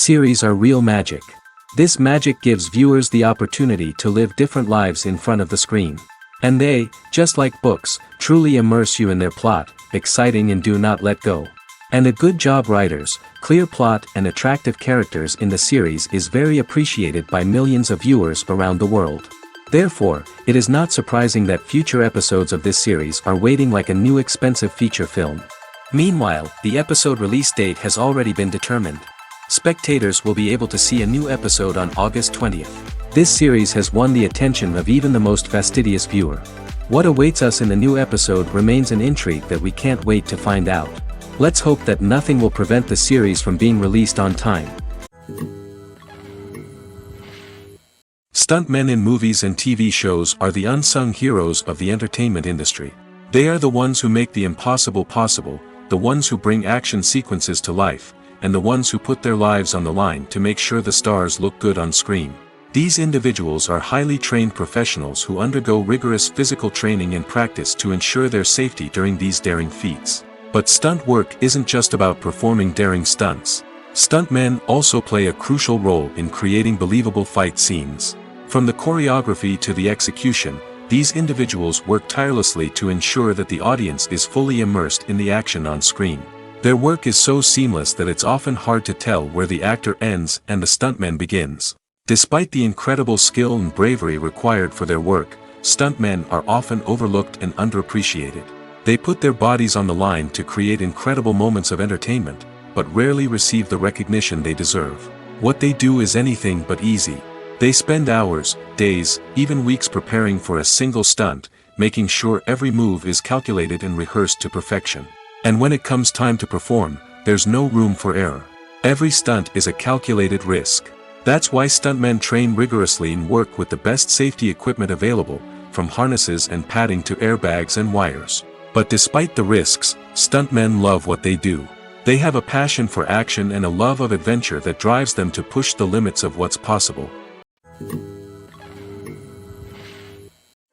Series are real magic. This magic gives viewers the opportunity to live different lives in front of the screen. And they, just like books, truly immerse you in their plot, exciting and do not let go. And a good job writers, clear plot and attractive characters in the series is very appreciated by millions of viewers around the world. Therefore, it is not surprising that future episodes of this series are waiting like a new expensive feature film. Meanwhile, the episode release date has already been determined. Spectators will be able to see a new episode on August 20th. This series has won the attention of even the most fastidious viewer. What awaits us in the new episode remains an intrigue that we can't wait to find out. Let's hope that nothing will prevent the series from being released on time. Stuntmen in movies and TV shows are the unsung heroes of the entertainment industry. They are the ones who make the impossible possible, the ones who bring action sequences to life, and the ones who put their lives on the line to make sure the stars look good on screen. These individuals are highly trained professionals who undergo rigorous physical training and practice to ensure their safety during these daring feats. But stunt work isn't just about performing daring stunts. Stuntmen also play a crucial role in creating believable fight scenes. From the choreography to the execution, these individuals work tirelessly to ensure that the audience is fully immersed in the action on screen. Their work is so seamless that it's often hard to tell where the actor ends and the stuntman begins. Despite the incredible skill and bravery required for their work, stuntmen are often overlooked and underappreciated. They put their bodies on the line to create incredible moments of entertainment, but rarely receive the recognition they deserve. What they do is anything but easy. They spend hours, days, even weeks preparing for a single stunt, making sure every move is calculated and rehearsed to perfection. And when it comes time to perform, there's no room for error. Every stunt is a calculated risk. That's why stuntmen train rigorously and work with the best safety equipment available, from harnesses and padding to airbags and wires. But despite the risks, stuntmen love what they do. They have a passion for action and a love of adventure that drives them to push the limits of what's possible.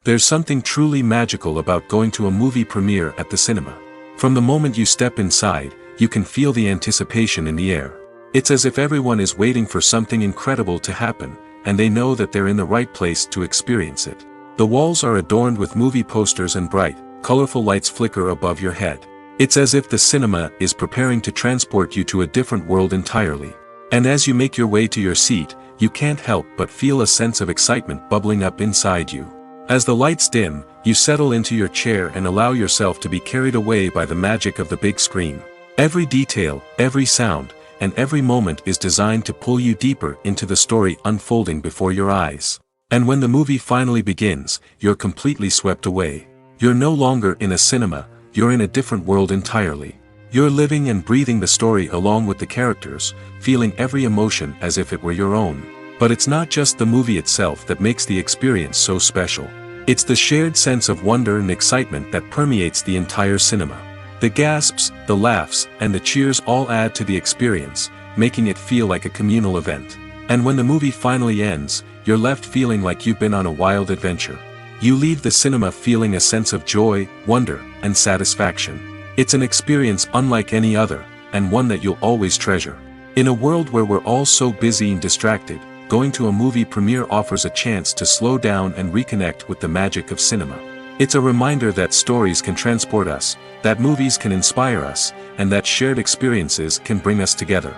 There's something truly magical about going to a movie premiere at the cinema. From the moment you step inside, you can feel the anticipation in the air. It's as if everyone is waiting for something incredible to happen, and they know that they're in the right place to experience it. The walls are adorned with movie posters and bright, colorful lights flicker above your head. It's as if the cinema is preparing to transport you to a different world entirely. And as you make your way to your seat, you can't help but feel a sense of excitement bubbling up inside you. As the lights dim, you settle into your chair and allow yourself to be carried away by the magic of the big screen. Every detail, every sound, and every moment is designed to pull you deeper into the story unfolding before your eyes. And when the movie finally begins, you're completely swept away. You're no longer in a cinema, you're in a different world entirely. You're living and breathing the story along with the characters, feeling every emotion as if it were your own. But it's not just the movie itself that makes the experience so special. It's the shared sense of wonder and excitement that permeates the entire cinema. The gasps, the laughs, and the cheers all add to the experience, making it feel like a communal event. And when the movie finally ends, you're left feeling like you've been on a wild adventure. You leave the cinema feeling a sense of joy, wonder, and satisfaction. It's an experience unlike any other, and one that you'll always treasure. In a world where we're all so busy and distracted, going to a movie premiere offers a chance to slow down and reconnect with the magic of cinema. It's a reminder that stories can transport us, that movies can inspire us, and that shared experiences can bring us together.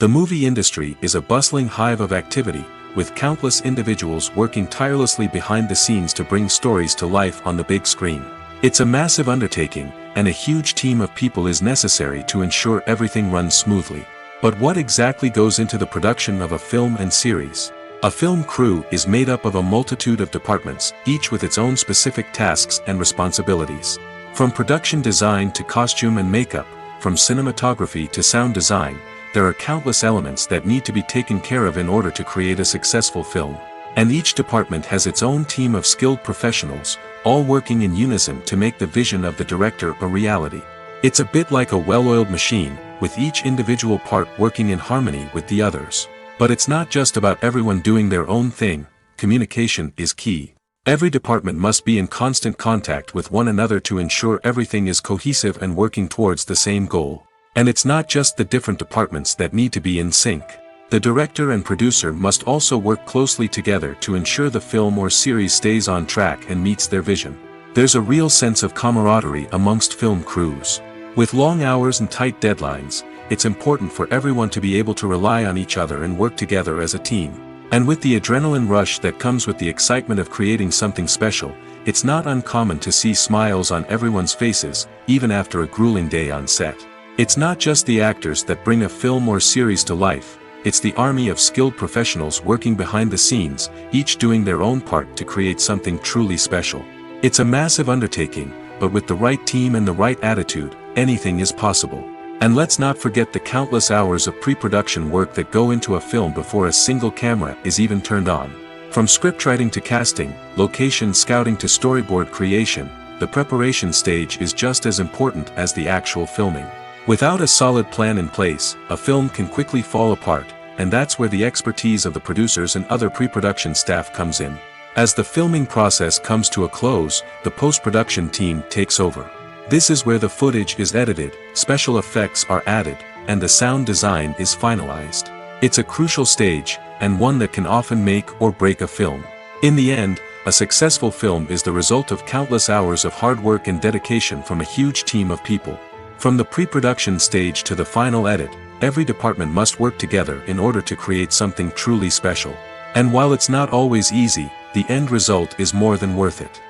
The movie industry is a bustling hive of activity, with countless individuals working tirelessly behind the scenes to bring stories to life on the big screen. It's a massive undertaking, and a huge team of people is necessary to ensure everything runs smoothly. But what exactly goes into the production of a film and series? A film crew is made up of a multitude of departments, each with its own specific tasks and responsibilities. From production design to costume and makeup, from cinematography to sound design, there are countless elements that need to be taken care of in order to create a successful film. And each department has its own team of skilled professionals, all working in unison to make the vision of the director a reality. It's a bit like a well-oiled machine, with each individual part working in harmony with the others. But it's not just about everyone doing their own thing. Communication is key. Every department must be in constant contact with one another to ensure everything is cohesive and working towards the same goal. And it's not just the different departments that need to be in sync. The director and producer must also work closely together to ensure the film or series stays on track and meets their vision. There's a real sense of camaraderie amongst film crews. With long hours and tight deadlines, it's important for everyone to be able to rely on each other and work together as a team. And with the adrenaline rush that comes with the excitement of creating something special, it's not uncommon to see smiles on everyone's faces, even after a grueling day on set. It's not just the actors that bring a film or series to life, it's the army of skilled professionals working behind the scenes, each doing their own part to create something truly special. It's a massive undertaking, but with the right team and the right attitude, anything is possible. And let's not forget the countless hours of pre-production work that go into a film before a single camera is even turned on. From scriptwriting to casting, location scouting to storyboard creation, the preparation stage is just as important as the actual filming. Without a solid plan in place, a film can quickly fall apart, and that's where the expertise of the producers and other pre-production staff comes in. As the filming process comes to a close, the post-production team takes over. This is where the footage is edited, special effects are added, and the sound design is finalized. It's a crucial stage, and one that can often make or break a film. In the end, a successful film is the result of countless hours of hard work and dedication from a huge team of people. From the pre-production stage to the final edit, every department must work together in order to create something truly special. And while it's not always easy, the end result is more than worth it.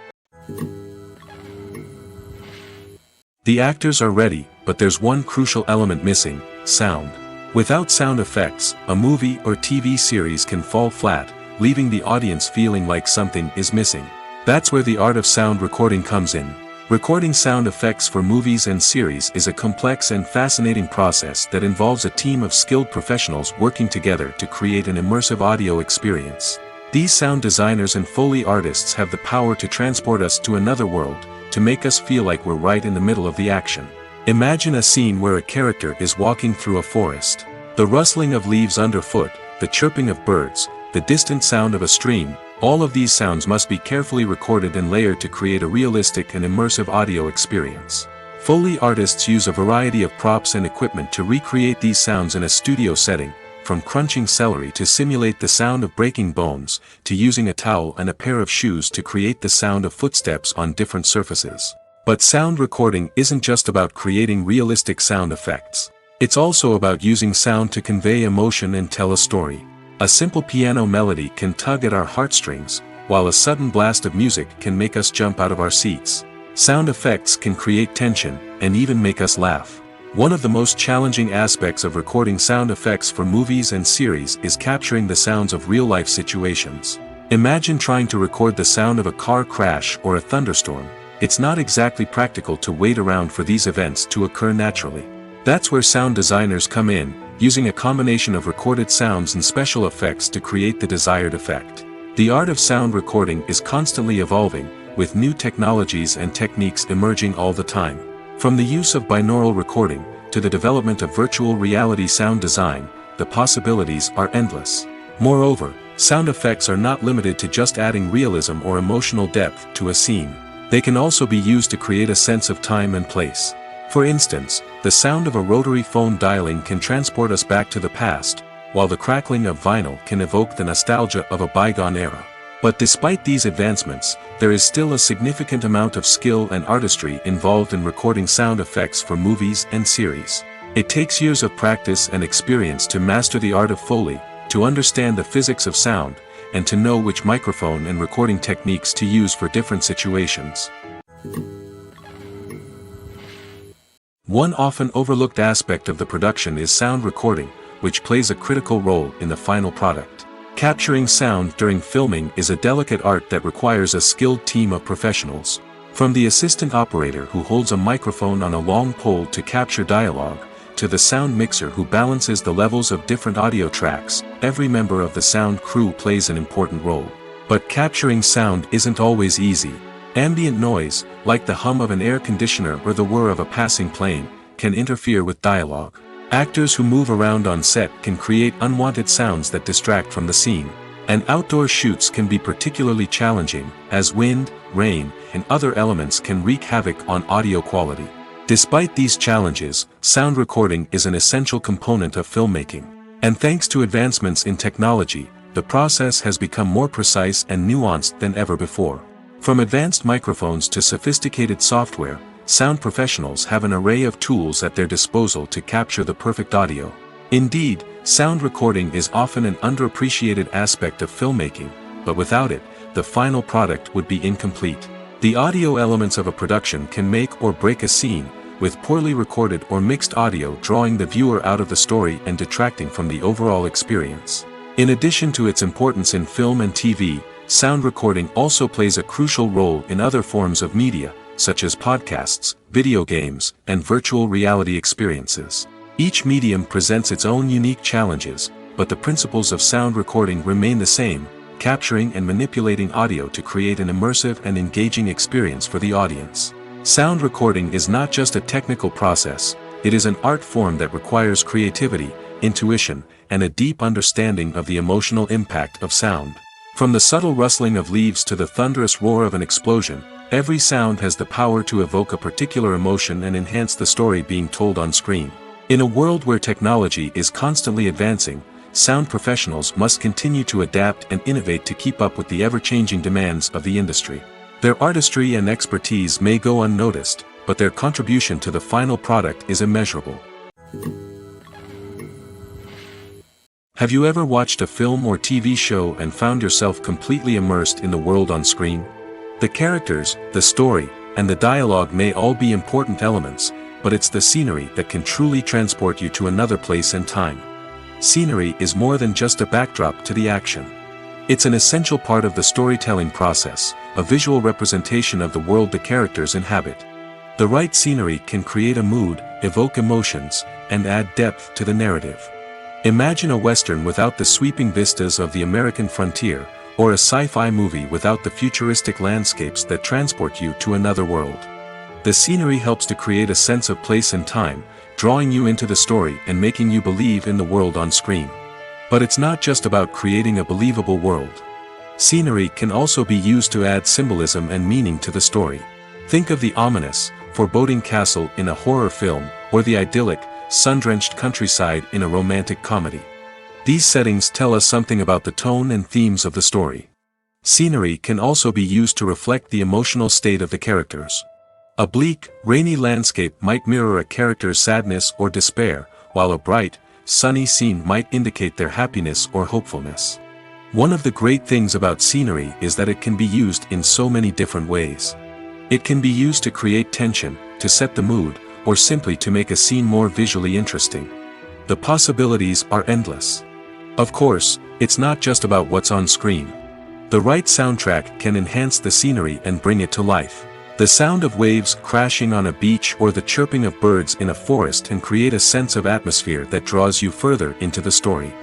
The actors are ready, but there's one crucial element missing: sound. Without sound effects, a movie or TV series can fall flat, leaving the audience feeling like something is missing. That's where the art of sound recording comes in. Recording sound effects for movies and series is a complex and fascinating process that involves a team of skilled professionals working together to create an immersive audio experience. These sound designers and Foley artists have the power to transport us to another world, to make us feel like we're right in the middle of the action. Imagine a scene where a character is walking through a forest. The rustling of leaves underfoot, the chirping of birds, the distant sound of a stream, all of these sounds must be carefully recorded and layered to create a realistic and immersive audio experience. Foley artists use a variety of props and equipment to recreate these sounds in a studio setting, from crunching celery to simulate the sound of breaking bones, to using a towel and a pair of shoes to create the sound of footsteps on different surfaces. But sound recording isn't just about creating realistic sound effects. It's also about using sound to convey emotion and tell a story. A simple piano melody can tug at our heartstrings, while a sudden blast of music can make us jump out of our seats. Sound effects can create tension, and even make us laugh. One of the most challenging aspects of recording sound effects for movies and series is capturing the sounds of real-life situations. Imagine trying to record the sound of a car crash or a thunderstorm. It's not exactly practical to wait around for these events to occur naturally. That's where sound designers come in, using a combination of recorded sounds and special effects to create the desired effect. The art of sound recording is constantly evolving, with new technologies and techniques emerging all the time. From the use of binaural recording, to the development of virtual reality sound design, the possibilities are endless. Moreover, sound effects are not limited to just adding realism or emotional depth to a scene. They can also be used to create a sense of time and place. For instance, the sound of a rotary phone dialing can transport us back to the past, while the crackling of vinyl can evoke the nostalgia of a bygone era. But despite these advancements, there is still a significant amount of skill and artistry involved in recording sound effects for movies and series. It takes years of practice and experience to master the art of Foley, to understand the physics of sound, and to know which microphone and recording techniques to use for different situations. One often overlooked aspect of the production is sound recording, which plays a critical role in the final product. Capturing sound during filming is a delicate art that requires a skilled team of professionals. From the assistant operator who holds a microphone on a long pole to capture dialogue, to the sound mixer who balances the levels of different audio tracks, every member of the sound crew plays an important role. But capturing sound isn't always easy. Ambient noise, like the hum of an air conditioner or the whir of a passing plane, can interfere with dialogue. Actors who move around on set can create unwanted sounds that distract from the scene. And outdoor shoots can be particularly challenging, as wind, rain, and other elements can wreak havoc on audio quality. Despite these challenges, sound recording is an essential component of filmmaking. And thanks to advancements in technology, the process has become more precise and nuanced than ever before. From advanced microphones to sophisticated software, sound professionals have an array of tools at their disposal to capture the perfect audio. Indeed, sound recording is often an underappreciated aspect of filmmaking, but without it, the final product would be incomplete. The audio elements of a production can make or break a scene, with poorly recorded or mixed audio drawing the viewer out of the story and detracting from the overall experience. In addition to its importance in film and TV, sound recording also plays a crucial role in other forms of media, such as podcasts, video games, and virtual reality experiences. Each medium presents its own unique challenges, but the principles of sound recording remain the same: capturing and manipulating audio to create an immersive and engaging experience for the audience. Sound recording is not just a technical process, it is an art form that requires creativity, intuition, and a deep understanding of the emotional impact of sound. From the subtle rustling of leaves to the thunderous roar of an explosion, every sound has the power to evoke a particular emotion and enhance the story being told on screen. In a world where technology is constantly advancing, sound professionals must continue to adapt and innovate to keep up with the ever-changing demands of the industry. Their artistry and expertise may go unnoticed, but their contribution to the final product is immeasurable. Have you ever watched a film or TV show and found yourself completely immersed in the world on screen? The characters, the story, and the dialogue may all be important elements, but it's the scenery that can truly transport you to another place and time. Scenery is more than just a backdrop to the action. It's an essential part of the storytelling process, a visual representation of the world the characters inhabit. The right scenery can create a mood, evoke emotions, and add depth to the narrative. Imagine a Western without the sweeping vistas of the American frontier, or a sci-fi movie without the futuristic landscapes that transport you to another world. The scenery helps to create a sense of place and time, drawing you into the story and making you believe in the world on screen. But it's not just about creating a believable world. Scenery can also be used to add symbolism and meaning to the story. Think of the ominous, foreboding castle in a horror film, or the idyllic, sun-drenched countryside in a romantic comedy. These settings tell us something about the tone and themes of the story. Scenery can also be used to reflect the emotional state of the characters. A bleak, rainy landscape might mirror a character's sadness or despair, while a bright, sunny scene might indicate their happiness or hopefulness. One of the great things about scenery is that it can be used in so many different ways. It can be used to create tension, to set the mood, or simply to make a scene more visually interesting. The possibilities are endless. Of course, it's not just about what's on screen. The right soundtrack can enhance the scenery and bring it to life. The sound of waves crashing on a beach or the chirping of birds in a forest can create a sense of atmosphere that draws you further into the story.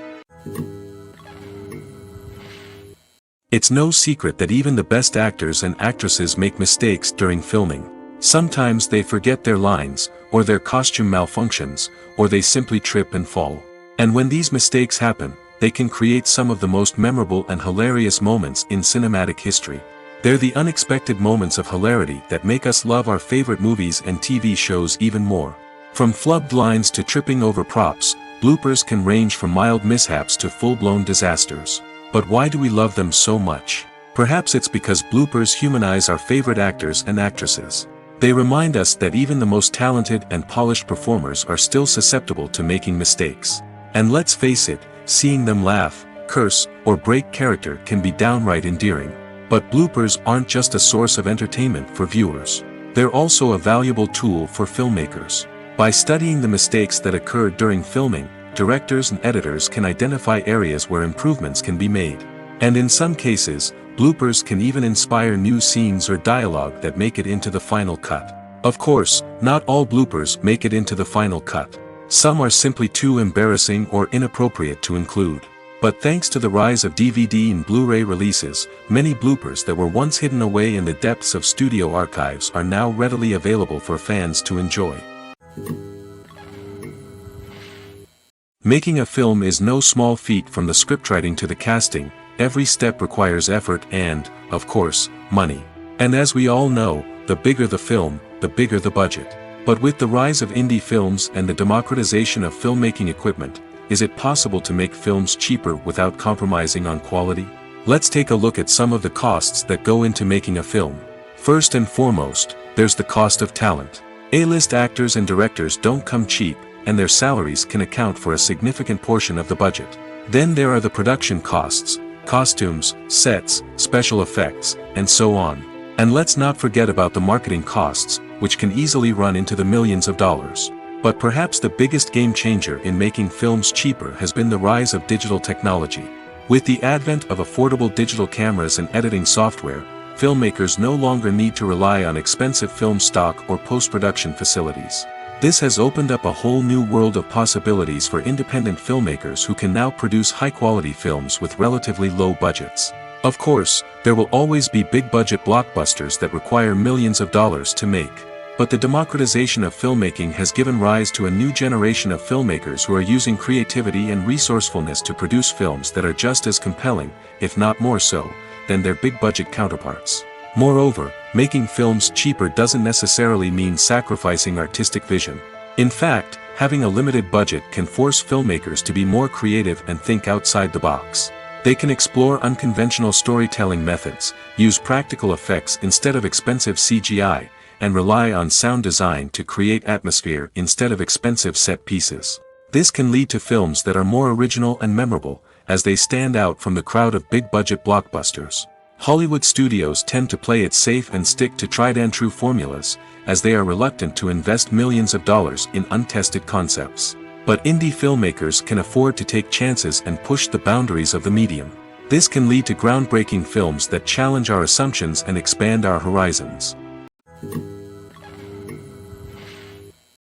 It's no secret that even the best actors and actresses make mistakes during filming. Sometimes they forget their lines, or their costume malfunctions, or they simply trip and fall. And when these mistakes happen, they can create some of the most memorable and hilarious moments in cinematic history. They're the unexpected moments of hilarity that make us love our favorite movies and TV shows even more. From flubbed lines to tripping over props, bloopers can range from mild mishaps to full-blown disasters. But why do we love them so much? Perhaps it's because bloopers humanize our favorite actors and actresses. They remind us that even the most talented and polished performers are still susceptible to making mistakes. And let's face it, seeing them laugh, curse, or break character can be downright endearing. But bloopers aren't just a source of entertainment for viewers. They're also a valuable tool for filmmakers. By studying the mistakes that occurred during filming, directors and editors can identify areas where improvements can be made. And in some cases, bloopers can even inspire new scenes or dialogue that make it into the final cut. Of course, not all bloopers make it into the final cut. Some are simply too embarrassing or inappropriate to include. But thanks to the rise of DVD and Blu-ray releases, many bloopers that were once hidden away in the depths of studio archives are now readily available for fans to enjoy. Making a film is no small feat. From the scriptwriting to the casting, every step requires effort and, of course, money. And as we all know, the bigger the film, the bigger the budget. But with the rise of indie films and the democratization of filmmaking equipment, is it possible to make films cheaper without compromising on quality? Let's take a look at some of the costs that go into making a film. First and foremost, there's the cost of talent. A-list actors and directors don't come cheap, and their salaries can account for a significant portion of the budget. Then there are the production costs, costumes, sets, special effects, and so on. And let's not forget about the marketing costs, which can easily run into the millions of dollars. But perhaps the biggest game changer in making films cheaper has been the rise of digital technology. With the advent of affordable digital cameras and editing software, filmmakers no longer need to rely on expensive film stock or post-production facilities. This has opened up a whole new world of possibilities for independent filmmakers who can now produce high-quality films with relatively low budgets. Of course, there will always be big-budget blockbusters that require millions of dollars to make. But the democratization of filmmaking has given rise to a new generation of filmmakers who are using creativity and resourcefulness to produce films that are just as compelling, if not more so, than their big-budget counterparts. Moreover, making films cheaper doesn't necessarily mean sacrificing artistic vision. In fact, having a limited budget can force filmmakers to be more creative and think outside the box. They can explore unconventional storytelling methods, use practical effects instead of expensive CGI, and rely on sound design to create atmosphere instead of expensive set pieces. This can lead to films that are more original and memorable, as they stand out from the crowd of big-budget blockbusters. Hollywood studios tend to play it safe and stick to tried-and-true formulas, as they are reluctant to invest millions of dollars in untested concepts. But indie filmmakers can afford to take chances and push the boundaries of the medium. This can lead to groundbreaking films that challenge our assumptions and expand our horizons.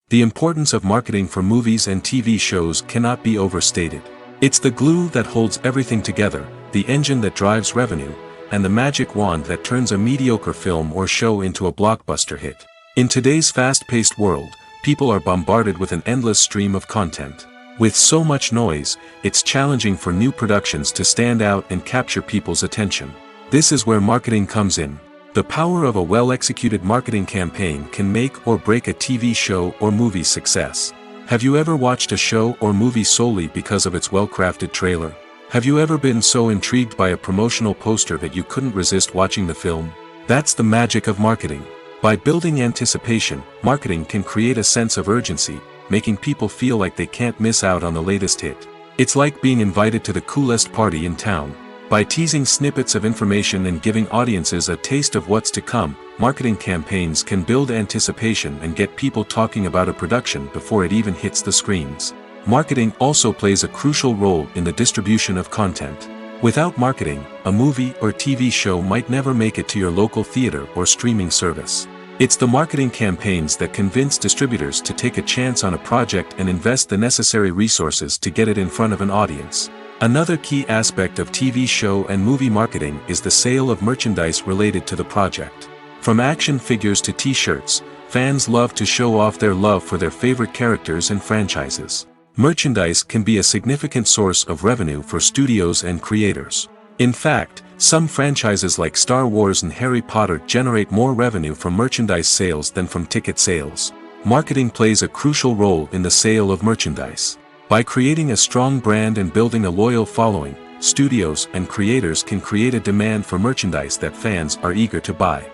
The importance of marketing for movies and TV shows cannot be overstated. It's the glue that holds everything together, the engine that drives revenue, and the magic wand that turns a mediocre film or show into a blockbuster hit. In today's fast-paced world, people are bombarded with an endless stream of content. With so much noise, it's challenging for new productions to stand out and capture people's attention. This is where marketing comes in. The power of a well-executed marketing campaign can make or break a TV show or movie's success. Have you ever watched a show or movie solely because of its well-crafted trailer? Have you ever been so intrigued by a promotional poster that you couldn't resist watching the film? That's the magic of marketing. By building anticipation, marketing can create a sense of urgency, making people feel like they can't miss out on the latest hit. It's like being invited to the coolest party in town. By teasing snippets of information and giving audiences a taste of what's to come, marketing campaigns can build anticipation and get people talking about a production before it even hits the screens. Marketing also plays a crucial role in the distribution of content. Without marketing, a movie or TV show might never make it to your local theater or streaming service. It's the marketing campaigns that convince distributors to take a chance on a project and invest the necessary resources to get it in front of an audience. Another key aspect of TV show and movie marketing is the sale of merchandise related to the project. From action figures to t-shirts, fans love to show off their love for their favorite characters and franchises. Merchandise can be a significant source of revenue for studios and creators. In fact, some franchises like Star Wars and Harry Potter generate more revenue from merchandise sales than from ticket sales. Marketing plays a crucial role in the sale of merchandise. By creating a strong brand and building a loyal following, studios and creators can create a demand for merchandise that fans are eager to buy.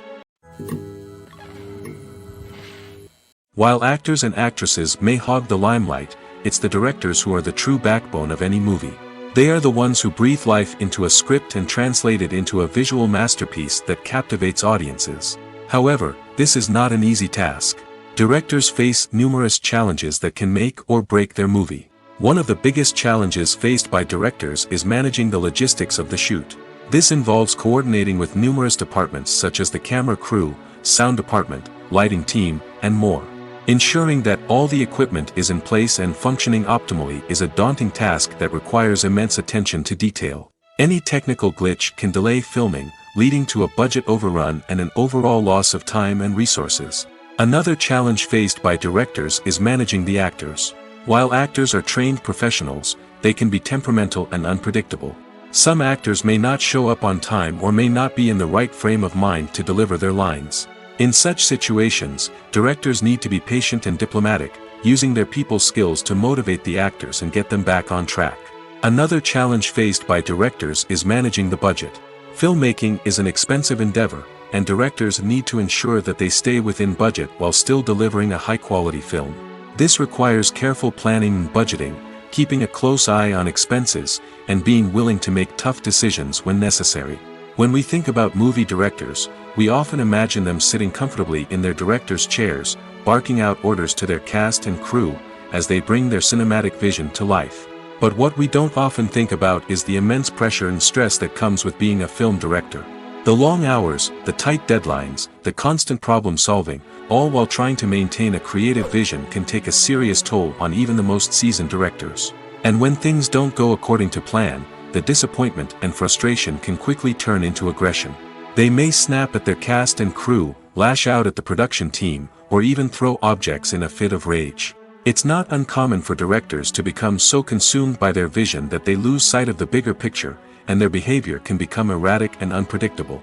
While actors and actresses may hog the limelight, it's the directors who are the true backbone of any movie. They are the ones who breathe life into a script and translate it into a visual masterpiece that captivates audiences. However, this is not an easy task. Directors face numerous challenges that can make or break their movie. One of the biggest challenges faced by directors is managing the logistics of the shoot. This involves coordinating with numerous departments such as the camera crew, sound department, lighting team, and more. Ensuring that all the equipment is in place and functioning optimally is a daunting task that requires immense attention to detail. Any technical glitch can delay filming, leading to a budget overrun and an overall loss of time and resources. Another challenge faced by directors is managing the actors. While actors are trained professionals, they can be temperamental and unpredictable. Some actors may not show up on time or may not be in the right frame of mind to deliver their lines. In such situations, directors need to be patient and diplomatic, using their people skills to motivate the actors and get them back on track. Another challenge faced by directors is managing the budget. Filmmaking is an expensive endeavor, and directors need to ensure that they stay within budget while still delivering a high-quality film. This requires careful planning and budgeting, keeping a close eye on expenses, and being willing to make tough decisions when necessary. When we think about movie directors, we often imagine them sitting comfortably in their director's chairs, barking out orders to their cast and crew, as they bring their cinematic vision to life. But what we don't often think about is the immense pressure and stress that comes with being a film director. The long hours, the tight deadlines, the constant problem solving, all while trying to maintain a creative vision can take a serious toll on even the most seasoned directors. And when things don't go according to plan, the disappointment and frustration can quickly turn into aggression. They may snap at their cast and crew, lash out at the production team, or even throw objects in a fit of rage. It's not uncommon for directors to become so consumed by their vision that they lose sight of the bigger picture, and their behavior can become erratic and unpredictable.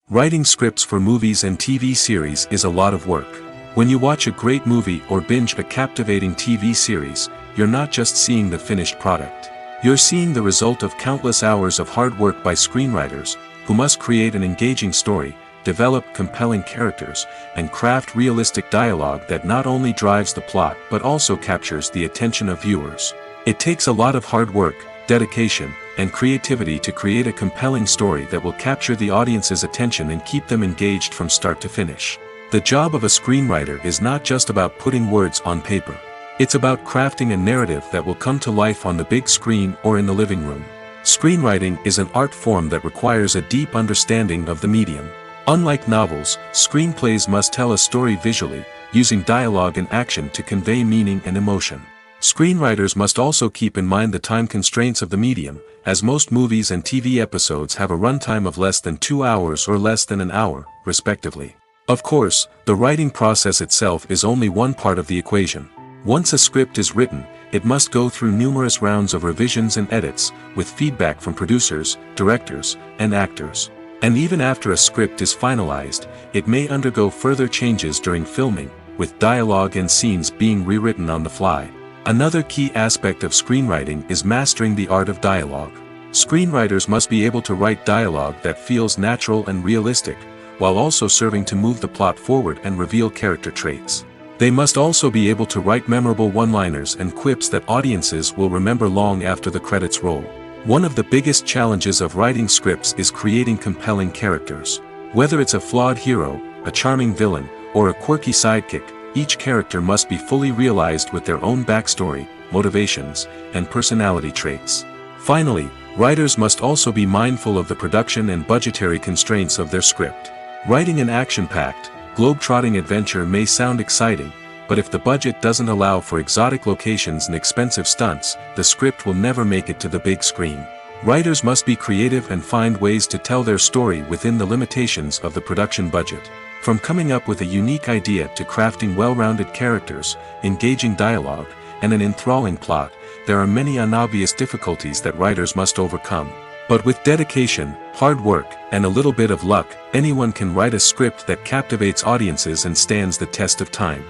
Writing scripts for movies and TV series is a lot of work. When you watch a great movie or binge a captivating TV series, you're not just seeing the finished product. You're seeing the result of countless hours of hard work by screenwriters, who must create an engaging story, develop compelling characters, and craft realistic dialogue that not only drives the plot but also captures the attention of viewers. It takes a lot of hard work, dedication, and creativity to create a compelling story that will capture the audience's attention and keep them engaged from start to finish. The job of a screenwriter is not just about putting words on paper. It's about crafting a narrative that will come to life on the big screen or in the living room. Screenwriting is an art form that requires a deep understanding of the medium. Unlike novels, screenplays must tell a story visually, using dialogue and action to convey meaning and emotion. Screenwriters must also keep in mind the time constraints of the medium, as most movies and TV episodes have a runtime of less than 2 hours or less than an hour, respectively. Of course, the writing process itself is only one part of the equation. Once a script is written, it must go through numerous rounds of revisions and edits, with feedback from producers, directors, and actors. And even after a script is finalized, it may undergo further changes during filming, with dialogue and scenes being rewritten on the fly. Another key aspect of screenwriting is mastering the art of dialogue. Screenwriters must be able to write dialogue that feels natural and realistic, while also serving to move the plot forward and reveal character traits. They must also be able to write memorable one-liners and quips that audiences will remember long after the credits roll. One of the biggest challenges of writing scripts is creating compelling characters. Whether it's a flawed hero, a charming villain, or a quirky sidekick, each character must be fully realized with their own backstory, motivations, and personality traits. Finally, writers must also be mindful of the production and budgetary constraints of their script. Writing an action-packed, globe-trotting adventure may sound exciting, but if the budget doesn't allow for exotic locations and expensive stunts, the script will never make it to the big screen. Writers must be creative and find ways to tell their story within the limitations of the production budget. From coming up with a unique idea to crafting well-rounded characters, engaging dialogue, and an enthralling plot, there are many unobvious difficulties that writers must overcome. But with dedication, hard work, and a little bit of luck, anyone can write a script that captivates audiences and stands the test of time.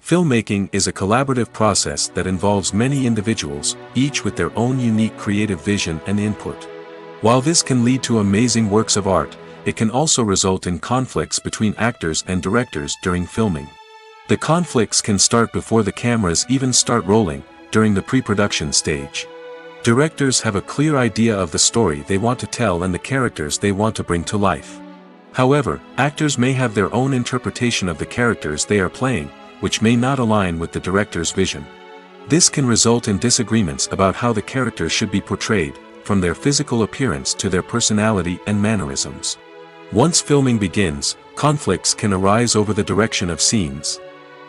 Filmmaking is a collaborative process that involves many individuals, each with their own unique creative vision and input. While this can lead to amazing works of art, it can also result in conflicts between actors and directors during filming. The conflicts can start before the cameras even start rolling, during the pre-production stage. Directors have a clear idea of the story they want to tell and the characters they want to bring to life. However, actors may have their own interpretation of the characters they are playing, which may not align with the director's vision. This can result in disagreements about how the characters should be portrayed, from their physical appearance to their personality and mannerisms. Once filming begins, conflicts can arise over the direction of scenes.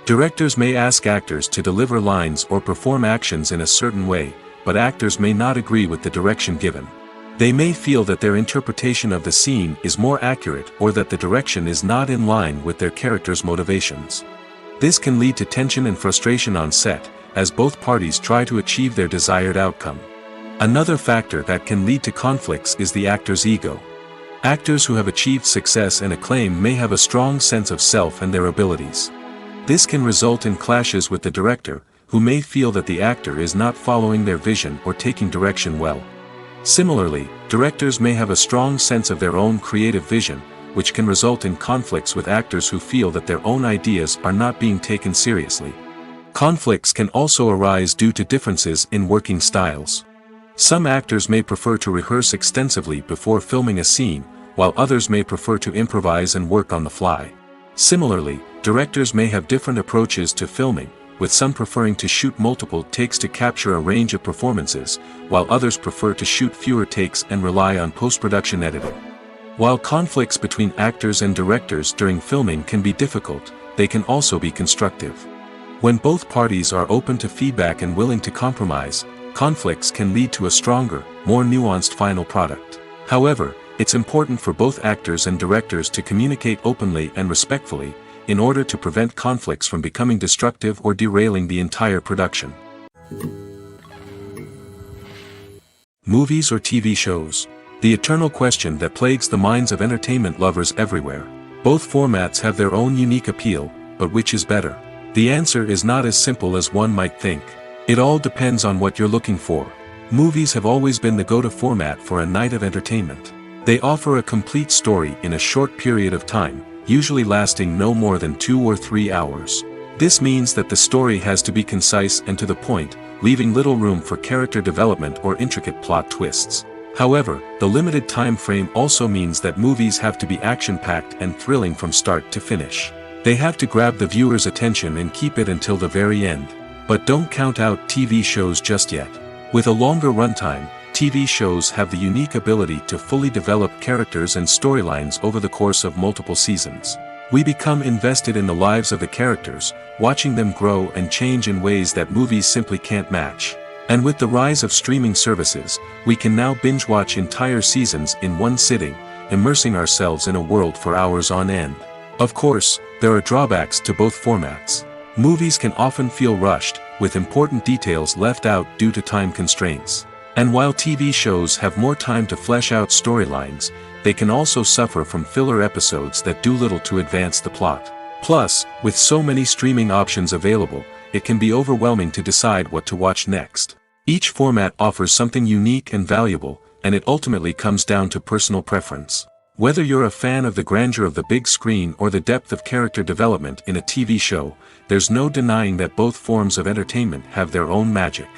Directors may ask actors to deliver lines or perform actions in a certain way, but actors may not agree with the direction given. They may feel that their interpretation of the scene is more accurate or that the direction is not in line with their character's motivations. This can lead to tension and frustration on set, as both parties try to achieve their desired outcome. Another factor that can lead to conflicts is the actor's ego. Actors who have achieved success and acclaim may have a strong sense of self and their abilities. This can result in clashes with the director, who may feel that the actor is not following their vision or taking direction well. Similarly, directors may have a strong sense of their own creative vision, which can result in conflicts with actors who feel that their own ideas are not being taken seriously. Conflicts can also arise due to differences in working styles. Some actors may prefer to rehearse extensively before filming a scene, while others may prefer to improvise and work on the fly. Similarly, directors may have different approaches to filming, with some preferring to shoot multiple takes to capture a range of performances, while others prefer to shoot fewer takes and rely on post-production editing. While conflicts between actors and directors during filming can be difficult, they can also be constructive. When both parties are open to feedback and willing to compromise, conflicts can lead to a stronger, more nuanced final product. However, it's important for both actors and directors to communicate openly and respectfully, in order to prevent conflicts from becoming destructive or derailing the entire production. Movies or TV shows? The eternal question that plagues the minds of entertainment lovers everywhere. Both formats have their own unique appeal, but which is better? The answer is not as simple as one might think. It all depends on what you're looking for. Movies have always been the go-to format for a night of entertainment. They offer a complete story in a short period of time, usually lasting no more than 2 or 3 hours. This means that the story has to be concise and to the point, leaving little room for character development or intricate plot twists. However, the limited time frame also means that movies have to be action-packed and thrilling from start to finish. They have to grab the viewer's attention and keep it until the very end. But don't count out TV shows just yet. With a longer runtime, TV shows have the unique ability to fully develop characters and storylines over the course of multiple seasons. We become invested in the lives of the characters, watching them grow and change in ways that movies simply can't match. And with the rise of streaming services, we can now binge-watch entire seasons in one sitting, immersing ourselves in a world for hours on end. Of course, there are drawbacks to both formats. Movies can often feel rushed, with important details left out due to time constraints. And while TV shows have more time to flesh out storylines, they can also suffer from filler episodes that do little to advance the plot. Plus, with so many streaming options available, it can be overwhelming to decide what to watch next. Each format offers something unique and valuable, and it ultimately comes down to personal preference. Whether you're a fan of the grandeur of the big screen or the depth of character development in a TV show, there's no denying that both forms of entertainment have their own magic.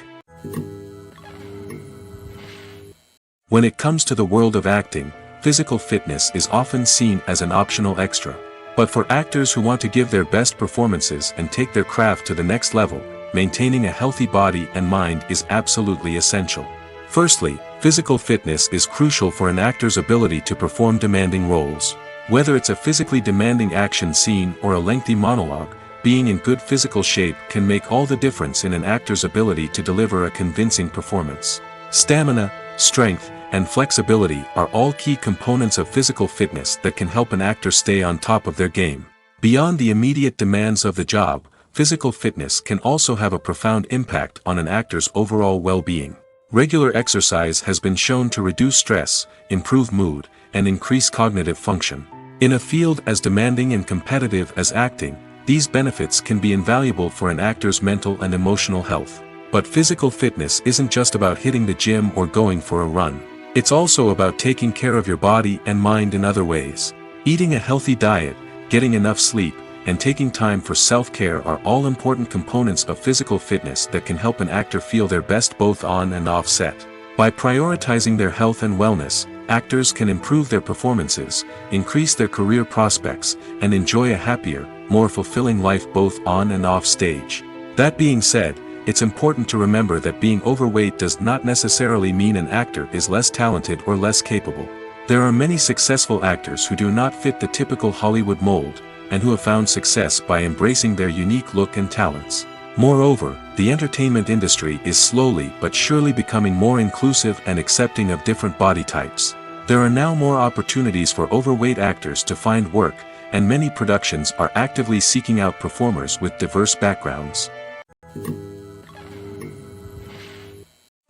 When it comes to the world of acting, physical fitness is often seen as an optional extra. But for actors who want to give their best performances and take their craft to the next level, maintaining a healthy body and mind is absolutely essential. Firstly, physical fitness is crucial for an actor's ability to perform demanding roles. Whether it's a physically demanding action scene or a lengthy monologue, being in good physical shape can make all the difference in an actor's ability to deliver a convincing performance. Stamina, strength, and flexibility are all key components of physical fitness that can help an actor stay on top of their game. Beyond the immediate demands of the job, physical fitness can also have a profound impact on an actor's overall well-being. Regular exercise has been shown to reduce stress, improve mood, and increase cognitive function. In a field as demanding and competitive as acting, these benefits can be invaluable for an actor's mental and emotional health. But physical fitness isn't just about hitting the gym or going for a run. It's also about taking care of your body and mind in other ways. Eating a healthy diet, getting enough sleep, and taking time for self-care are all important components of physical fitness that can help an actor feel their best both on and off set. By prioritizing their health and wellness, actors can improve their performances, increase their career prospects, and enjoy a happier, more fulfilling life both on and off stage. That being said, it's important to remember that being overweight does not necessarily mean an actor is less talented or less capable. There are many successful actors who do not fit the typical Hollywood mold, and who have found success by embracing their unique look and talents. Moreover, the entertainment industry is slowly but surely becoming more inclusive and accepting of different body types. There are now more opportunities for overweight actors to find work, and many productions are actively seeking out performers with diverse backgrounds.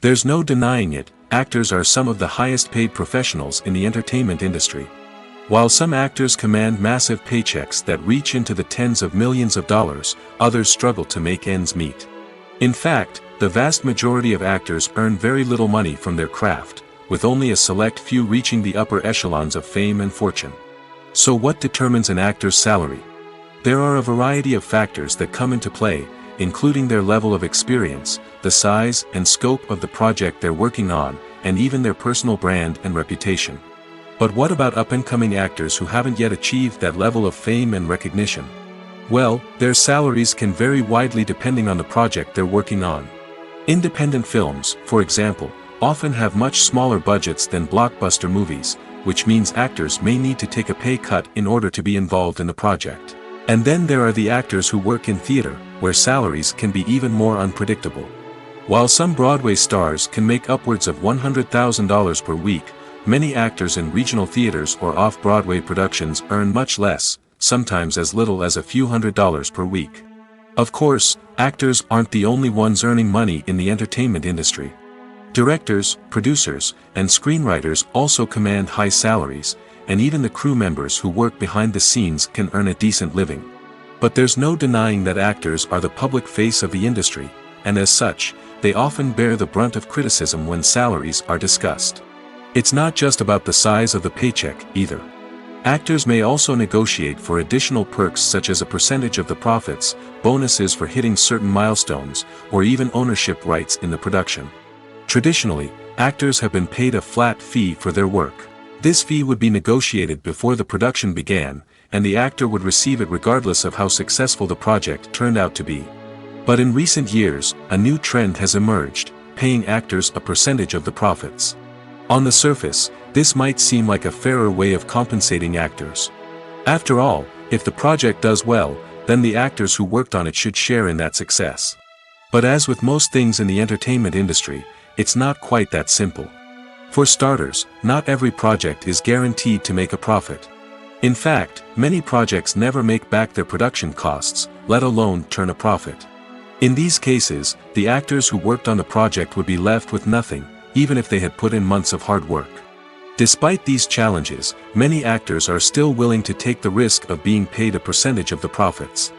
There's no denying it, actors are some of the highest paid professionals in the entertainment industry. While some actors command massive paychecks that reach into the tens of millions of dollars, others struggle to make ends meet. In fact, the vast majority of actors earn very little money from their craft, with only a select few reaching the upper echelons of fame and fortune. So what determines an actor's salary? There are a variety of factors that come into play, including their level of experience, the size and scope of the project they're working on, and even their personal brand and reputation. But what about up-and-coming actors who haven't yet achieved that level of fame and recognition? Well, their salaries can vary widely depending on the project they're working on. Independent films, for example, often have much smaller budgets than blockbuster movies, which means actors may need to take a pay cut in order to be involved in the project. And then there are the actors who work in theater, where salaries can be even more unpredictable. While some Broadway stars can make upwards of $100,000 per week, many actors in regional theaters or off-Broadway productions earn much less, sometimes as little as a few $100s per week. Of course, actors aren't the only ones earning money in the entertainment industry. Directors, producers, and screenwriters also command high salaries, and even the crew members who work behind the scenes can earn a decent living. But there's no denying that actors are the public face of the industry, and as such, they often bear the brunt of criticism when salaries are discussed. It's not just about the size of the paycheck, either. Actors may also negotiate for additional perks such as a percentage of the profits, bonuses for hitting certain milestones, or even ownership rights in the production. Traditionally, actors have been paid a flat fee for their work. This fee would be negotiated before the production began, and the actor would receive it regardless of how successful the project turned out to be. But in recent years, a new trend has emerged, paying actors a percentage of the profits. On the surface, this might seem like a fairer way of compensating actors. After all, if the project does well, then the actors who worked on it should share in that success. But as with most things in the entertainment industry, it's not quite that simple. For starters, not every project is guaranteed to make a profit. In fact, many projects never make back their production costs, let alone turn a profit. In these cases, the actors who worked on the project would be left with nothing, even if they had put in months of hard work. Despite these challenges, many actors are still willing to take the risk of being paid a percentage of the profits.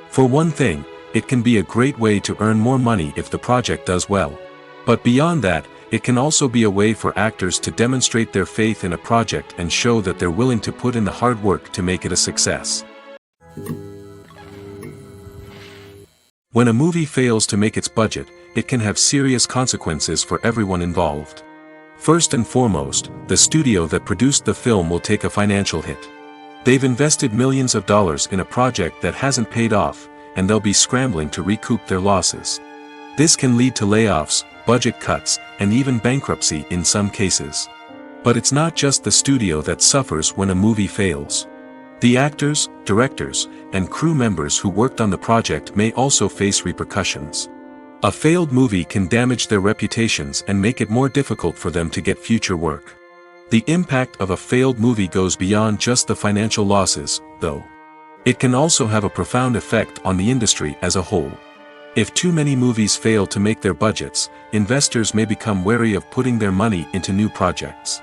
For one thing, it can be a great way to earn more money if the project does well. But beyond that, it can also be a way for actors to demonstrate their faith in a project and show that they're willing to put in the hard work to make it a success. When a movie fails to make its budget, it can have serious consequences for everyone involved. First and foremost, the studio that produced the film will take a financial hit. They've invested millions of dollars in a project that hasn't paid off, and they'll be scrambling to recoup their losses. This can lead to layoffs, budget cuts, and even bankruptcy in some cases. But it's not just the studio that suffers when a movie fails. The actors, directors, and crew members who worked on the project may also face repercussions. A failed movie can damage their reputations and make it more difficult for them to get future work. The impact of a failed movie goes beyond just the financial losses, though. It can also have a profound effect on the industry as a whole. If too many movies fail to make their budgets, investors may become wary of putting their money into new projects.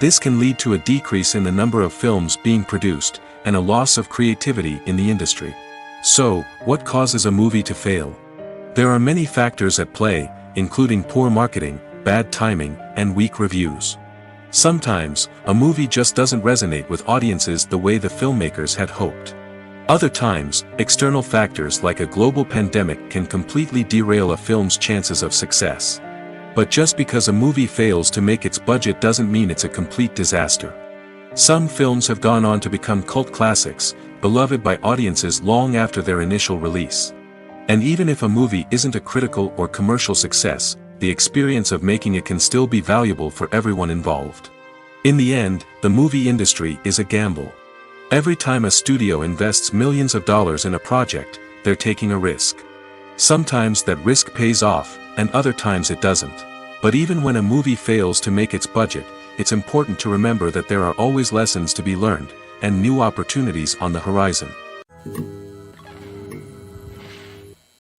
This can lead to a decrease in the number of films being produced, and a loss of creativity in the industry. So, what causes a movie to fail? There are many factors at play, including poor marketing, bad timing, and weak reviews. Sometimes, a movie just doesn't resonate with audiences the way the filmmakers had hoped. Other times, external factors like a global pandemic can completely derail a film's chances of success. But just because a movie fails to make its budget doesn't mean it's a complete disaster. Some films have gone on to become cult classics, beloved by audiences long after their initial release. And even if a movie isn't a critical or commercial success, the experience of making it can still be valuable for everyone involved. In the end, the movie industry is a gamble. Every time a studio invests millions of dollars in a project, they're taking a risk. Sometimes that risk pays off, and other times it doesn't. But even when a movie fails to make its budget, it's important to remember that there are always lessons to be learned, and new opportunities on the horizon.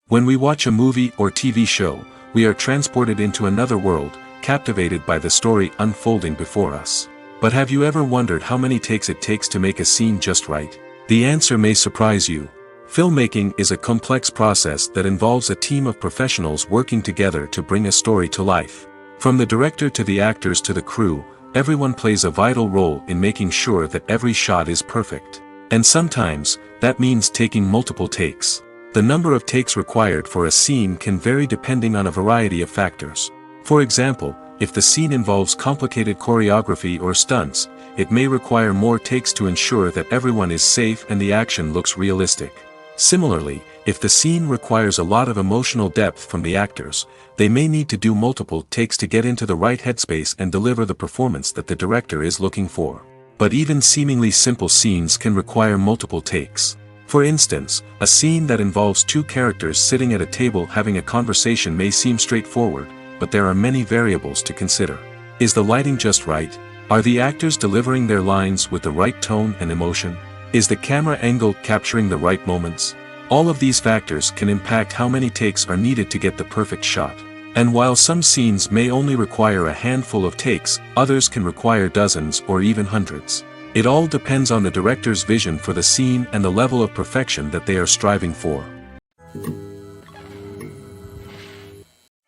When we watch a movie or TV show, we are transported into another world, captivated by the story unfolding before us. But have you ever wondered how many takes it takes to make a scene just right? The answer may surprise you. Filmmaking is a complex process that involves a team of professionals working together to bring a story to life. From the director to the actors to the crew, everyone plays a vital role in making sure that every shot is perfect. And sometimes, that means taking multiple takes. The number of takes required for a scene can vary depending on a variety of factors. For example, if the scene involves complicated choreography or stunts, it may require more takes to ensure that everyone is safe and the action looks realistic. Similarly, if the scene requires a lot of emotional depth from the actors, they may need to do multiple takes to get into the right headspace and deliver the performance that the director is looking for. But even seemingly simple scenes can require multiple takes. For instance, a scene that involves two characters sitting at a table having a conversation may seem straightforward, but there are many variables to consider. Is the lighting just right? Are the actors delivering their lines with the right tone and emotion? Is the camera angle capturing the right moments? All of these factors can impact how many takes are needed to get the perfect shot. And while some scenes may only require a handful of takes, others can require dozens or even hundreds. It all depends on the director's vision for the scene and the level of perfection that they are striving for.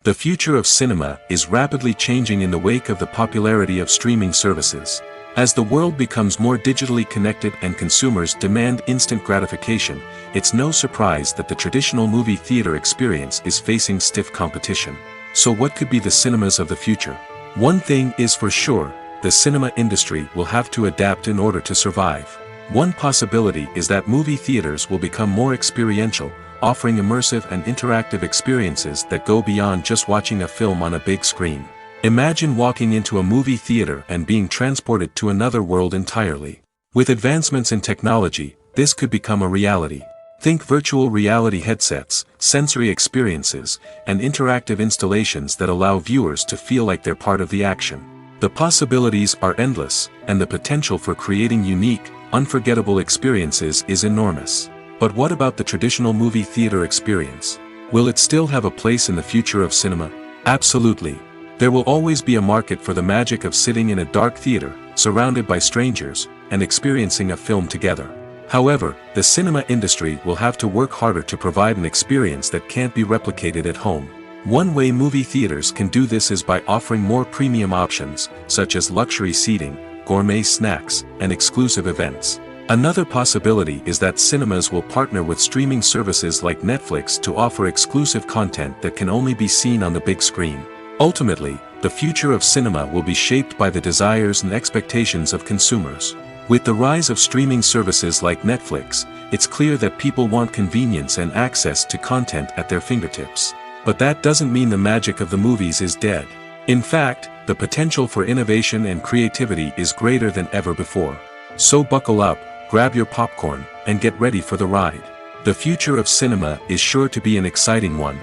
The future of cinema is rapidly changing in the wake of the popularity of streaming services. As the world becomes more digitally connected and consumers demand instant gratification, it's no surprise that the traditional movie theater experience is facing stiff competition. So what could be the cinemas of the future? One thing is for sure, the cinema industry will have to adapt in order to survive. One possibility is that movie theaters will become more experiential, offering immersive and interactive experiences that go beyond just watching a film on a big screen. Imagine walking into a movie theater and being transported to another world entirely. With advancements in technology, this could become a reality. Think virtual reality headsets, sensory experiences, and interactive installations that allow viewers to feel like they're part of the action. The possibilities are endless, and the potential for creating unique, unforgettable experiences is enormous. But what about the traditional movie theater experience? Will it still have a place in the future of cinema? Absolutely. There will always be a market for the magic of sitting in a dark theater, surrounded by strangers, and experiencing a film together. However, the cinema industry will have to work harder to provide an experience that can't be replicated at home. One way movie theaters can do this is by offering more premium options, such as luxury seating, gourmet snacks, and exclusive events. Another possibility is that cinemas will partner with streaming services like Netflix to offer exclusive content that can only be seen on the big screen. Ultimately, the future of cinema will be shaped by the desires and expectations of consumers. With the rise of streaming services like Netflix, it's clear that people want convenience and access to content at their fingertips. But that doesn't mean the magic of the movies is dead. In fact, the potential for innovation and creativity is greater than ever before. So buckle up, grab your popcorn, and get ready for the ride. The future of cinema is sure to be an exciting one.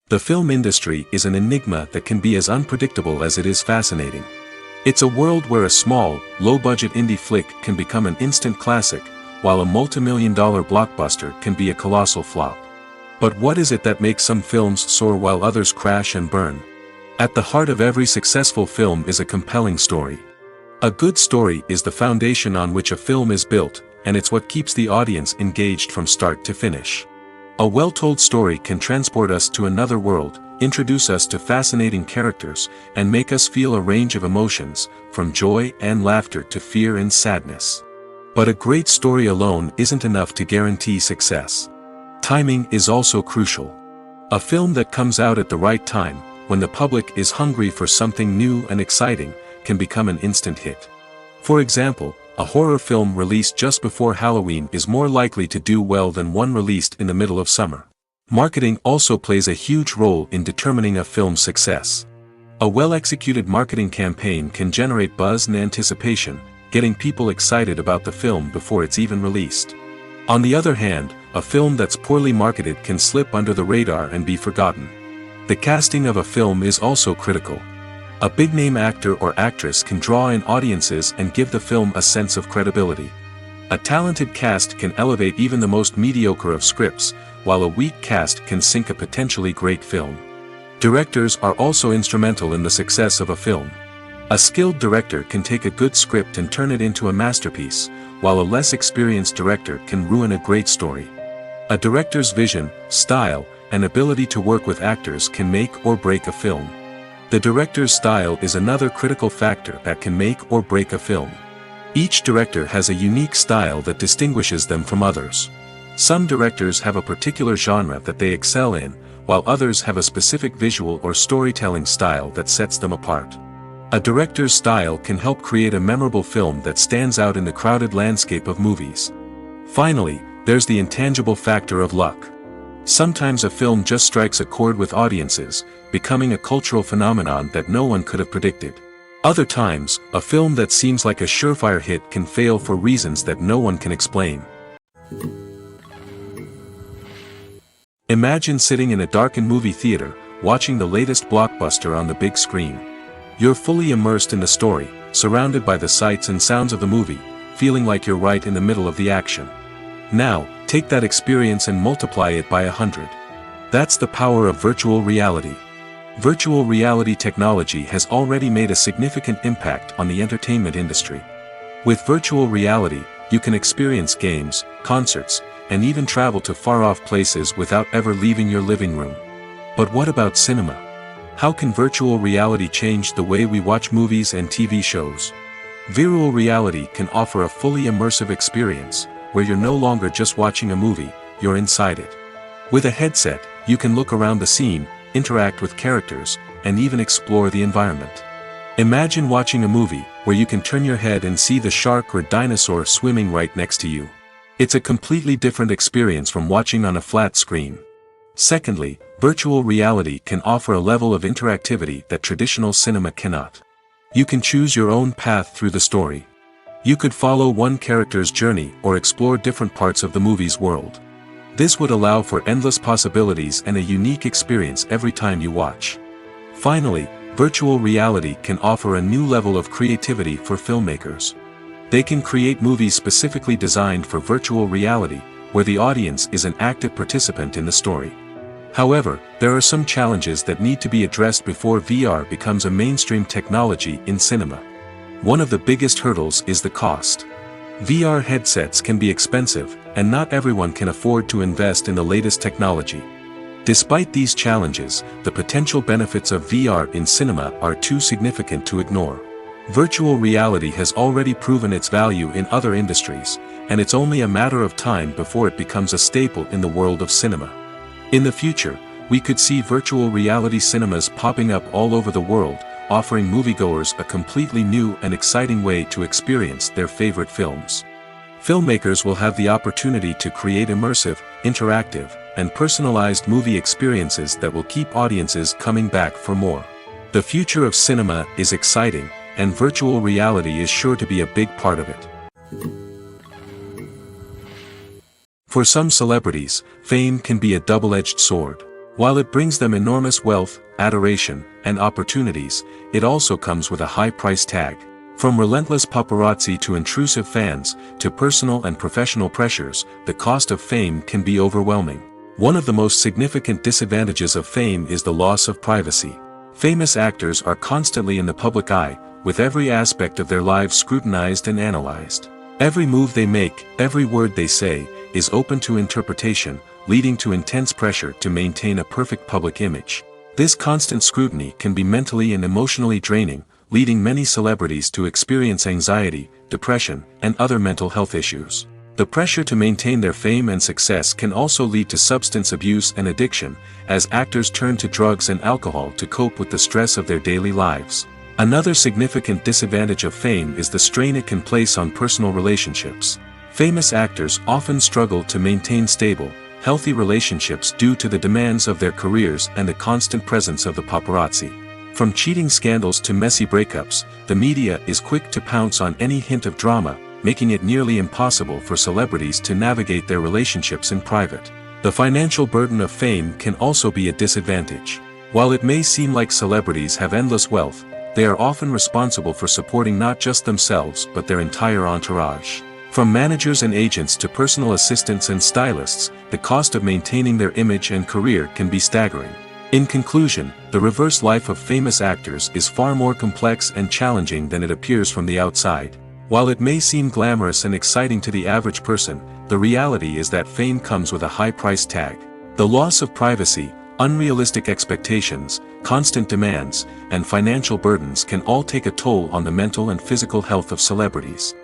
The film industry is an enigma that can be as unpredictable as it is fascinating. It's a world where a small, low-budget indie flick can become an instant classic, while a multi-million-dollar blockbuster can be a colossal flop. But what is it that makes some films soar while others crash and burn? At the heart of every successful film is a compelling story. A good story is the foundation on which a film is built, and it's what keeps the audience engaged from start to finish. A well-told story can transport us to another world, introduce us to fascinating characters, and make us feel a range of emotions, from joy and laughter to fear and sadness. But a great story alone isn't enough to guarantee success. Timing is also crucial. A film that comes out at the right time, when the public is hungry for something new and exciting, can become an instant hit. For example, a horror film released just before Halloween is more likely to do well than one released in the middle of summer. Marketing also plays a huge role in determining a film's success. A well-executed marketing campaign can generate buzz and anticipation, getting people excited about the film before it's even released. On the other hand, a film that's poorly marketed can slip under the radar and be forgotten. The casting of a film is also critical. A big-name actor or actress can draw in audiences and give the film a sense of credibility. A talented cast can elevate even the most mediocre of scripts, while a weak cast can sink a potentially great film. Directors are also instrumental in the success of a film. A skilled director can take a good script and turn it into a masterpiece, while a less experienced director can ruin a great story. A director's vision, style, and ability to work with actors can make or break a film. The director's style is another critical factor that can make or break a film. Each director has a unique style that distinguishes them from others. Some directors have a particular genre that they excel in, while others have a specific visual or storytelling style that sets them apart. A director's style can help create a memorable film that stands out in the crowded landscape of movies. Finally, there's the intangible factor of luck. Sometimes a film just strikes a chord with audiences, becoming a cultural phenomenon that no one could have predicted. Other times, a film that seems like a surefire hit can fail for reasons that no one can explain. Imagine sitting in a darkened movie theater, watching the latest blockbuster on the big screen. You're fully immersed in the story, surrounded by the sights and sounds of the movie, feeling like you're right in the middle of the action. Now, take that experience and multiply it by 100. That's the power of virtual reality. Virtual reality technology has already made a significant impact on the entertainment industry. With virtual reality, you can experience games, concerts, and even travel to far-off places without ever leaving your living room. But what about cinema? How can virtual reality change the way we watch movies and TV shows? Virtual reality can offer a fully immersive experience, where you're no longer just watching a movie, you're inside it. With a headset, you can look around the scene, interact with characters, and even explore the environment. Imagine watching a movie, where you can turn your head and see the shark or dinosaur swimming right next to you. It's a completely different experience from watching on a flat screen. Secondly, virtual reality can offer a level of interactivity that traditional cinema cannot. You can choose your own path through the story. You could follow one character's journey or explore different parts of the movie's world. This would allow for endless possibilities and a unique experience every time you watch. Finally, virtual reality can offer a new level of creativity for filmmakers. They can create movies specifically designed for virtual reality, where the audience is an active participant in the story. However, there are some challenges that need to be addressed before VR becomes a mainstream technology in cinema. One of the biggest hurdles is the cost. VR headsets can be expensive, and not everyone can afford to invest in the latest technology. Despite these challenges, the potential benefits of VR in cinema are too significant to ignore. Virtual reality has already proven its value in other industries, and it's only a matter of time before it becomes a staple in the world of cinema. In the future, we could see virtual reality cinemas popping up all over the world, offering moviegoers a completely new and exciting way to experience their favorite films. Filmmakers will have the opportunity to create immersive, interactive, and personalized movie experiences that will keep audiences coming back for more. The future of cinema is exciting, and virtual reality is sure to be a big part of it. For some celebrities, fame can be a double-edged sword. While it brings them enormous wealth, adoration, and opportunities, it also comes with a high price tag. From relentless paparazzi to intrusive fans, to personal and professional pressures, the cost of fame can be overwhelming. One of the most significant disadvantages of fame is the loss of privacy. Famous actors are constantly in the public eye, with every aspect of their lives scrutinized and analyzed. Every move they make, every word they say, is open to interpretation, leading to intense pressure to maintain a perfect public image. This constant scrutiny can be mentally and emotionally draining, leading many celebrities to experience anxiety, depression, and other mental health issues. The pressure to maintain their fame and success can also lead to substance abuse and addiction, as actors turn to drugs and alcohol to cope with the stress of their daily lives. Another significant disadvantage of fame is the strain it can place on personal relationships. Famous actors often struggle to maintain stable, healthy relationships due to the demands of their careers and the constant presence of the paparazzi. From cheating scandals to messy breakups, the media is quick to pounce on any hint of drama, making it nearly impossible for celebrities to navigate their relationships in private. The financial burden of fame can also be a disadvantage. While it may seem like celebrities have endless wealth, they are often responsible for supporting not just themselves but their entire entourage. From managers and agents to personal assistants and stylists, the cost of maintaining their image and career can be staggering. In conclusion, the reverse life of famous actors is far more complex and challenging than it appears from the outside. While it may seem glamorous and exciting to the average person, the reality is that fame comes with a high price tag. The loss of privacy, unrealistic expectations, constant demands, and financial burdens can all take a toll on the mental and physical health of celebrities.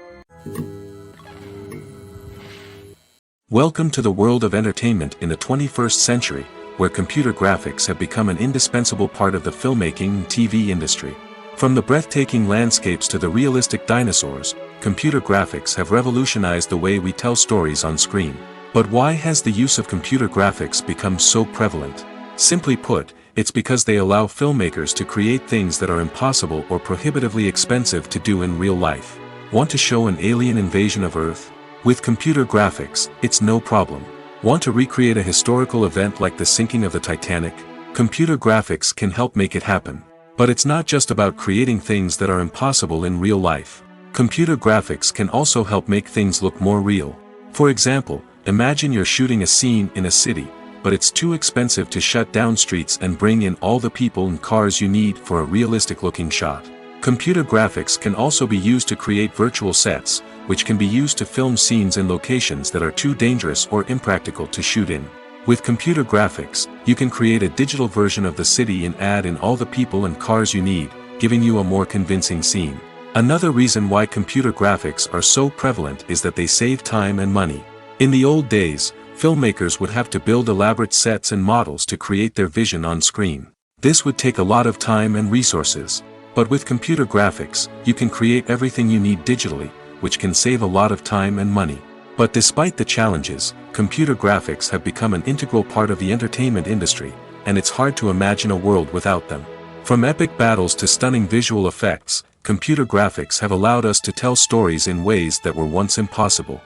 Welcome to the world of entertainment in the 21st century, where computer graphics have become an indispensable part of the filmmaking and TV industry. From the breathtaking landscapes to the realistic dinosaurs, computer graphics have revolutionized the way we tell stories on screen. But why has the use of computer graphics become so prevalent? Simply put, it's because they allow filmmakers to create things that are impossible or prohibitively expensive to do in real life. Want to show an alien invasion of Earth? With computer graphics, it's no problem. Want to recreate a historical event like the sinking of the Titanic? Computer graphics can help make it happen. But it's not just about creating things that are impossible in real life. Computer graphics can also help make things look more real. For example, imagine you're shooting a scene in a city, but it's too expensive to shut down streets and bring in all the people and cars you need for a realistic-looking shot. Computer graphics can also be used to create virtual sets, which can be used to film scenes in locations that are too dangerous or impractical to shoot in. With computer graphics, you can create a digital version of the city and add in all the people and cars you need, giving you a more convincing scene. Another reason why computer graphics are so prevalent is that they save time and money. In the old days, filmmakers would have to build elaborate sets and models to create their vision on screen. This would take a lot of time and resources. But with computer graphics, you can create everything you need digitally, which can save a lot of time and money. But despite the challenges, computer graphics have become an integral part of the entertainment industry, and it's hard to imagine a world without them. From epic battles to stunning visual effects, computer graphics have allowed us to tell stories in ways that were once impossible.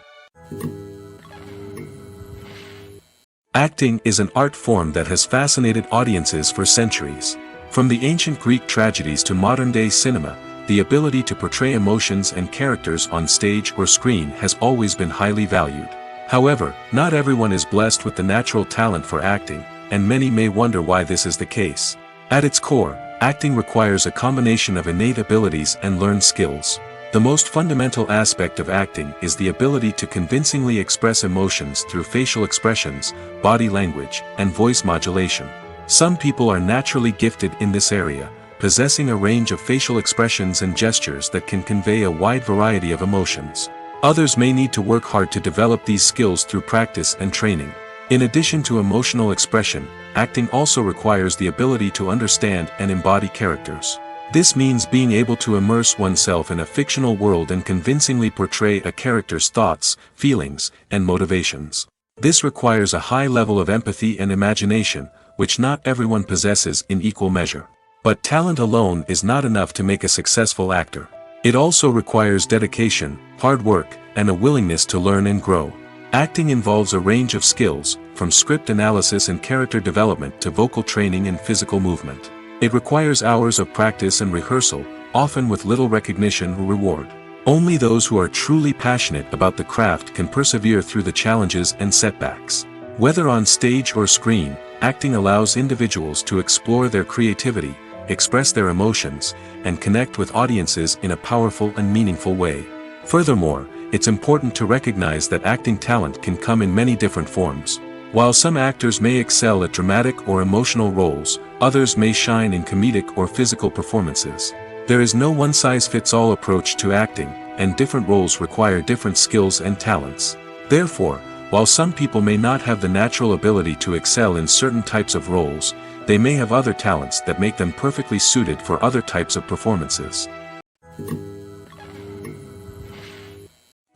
Acting is an art form that has fascinated audiences for centuries. From the ancient Greek tragedies to modern-day cinema, the ability to portray emotions and characters on stage or screen has always been highly valued. However, not everyone is blessed with the natural talent for acting, and many may wonder why this is the case. At its core, acting requires a combination of innate abilities and learned skills. The most fundamental aspect of acting is the ability to convincingly express emotions through facial expressions, body language, and voice modulation. Some people are naturally gifted in this area, possessing a range of facial expressions and gestures that can convey a wide variety of emotions. Others may need to work hard to develop these skills through practice and training. In addition to emotional expression, acting also requires the ability to understand and embody characters. This means being able to immerse oneself in a fictional world and convincingly portray a character's thoughts, feelings, and motivations. This requires a high level of empathy and imagination, which not everyone possesses in equal measure. But talent alone is not enough to make a successful actor. It also requires dedication, hard work, and a willingness to learn and grow. Acting involves a range of skills, from script analysis and character development to vocal training and physical movement. It requires hours of practice and rehearsal, often with little recognition or reward. Only those who are truly passionate about the craft can persevere through the challenges and setbacks. Whether on stage or screen, acting allows individuals to explore their creativity, express their emotions, and connect with audiences in a powerful and meaningful way. Furthermore, it's important to recognize that acting talent can come in many different forms. While some actors may excel at dramatic or emotional roles, others may shine in comedic or physical performances. There is no one-size-fits-all approach to acting, and different roles require different skills and talents. Therefore, while some people may not have the natural ability to excel in certain types of roles, they may have other talents that make them perfectly suited for other types of performances.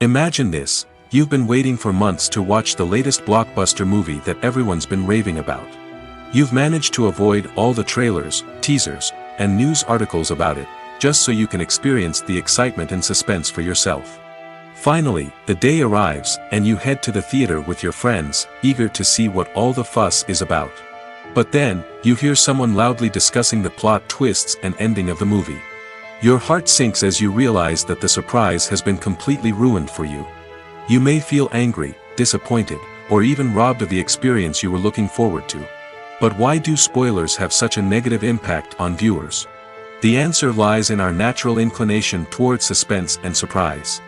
Imagine this: you've been waiting for months to watch the latest blockbuster movie that everyone's been raving about. You've managed to avoid all the trailers, teasers, and news articles about it, just so you can experience the excitement and suspense for yourself. Finally, the day arrives, and you head to the theater with your friends, eager to see what all the fuss is about. But then, you hear someone loudly discussing the plot twists and ending of the movie. Your heart sinks as you realize that the surprise has been completely ruined for you. You may feel angry, disappointed, or even robbed of the experience you were looking forward to. But why do spoilers have such a negative impact on viewers? The answer lies in our natural inclination towards suspense and surprise.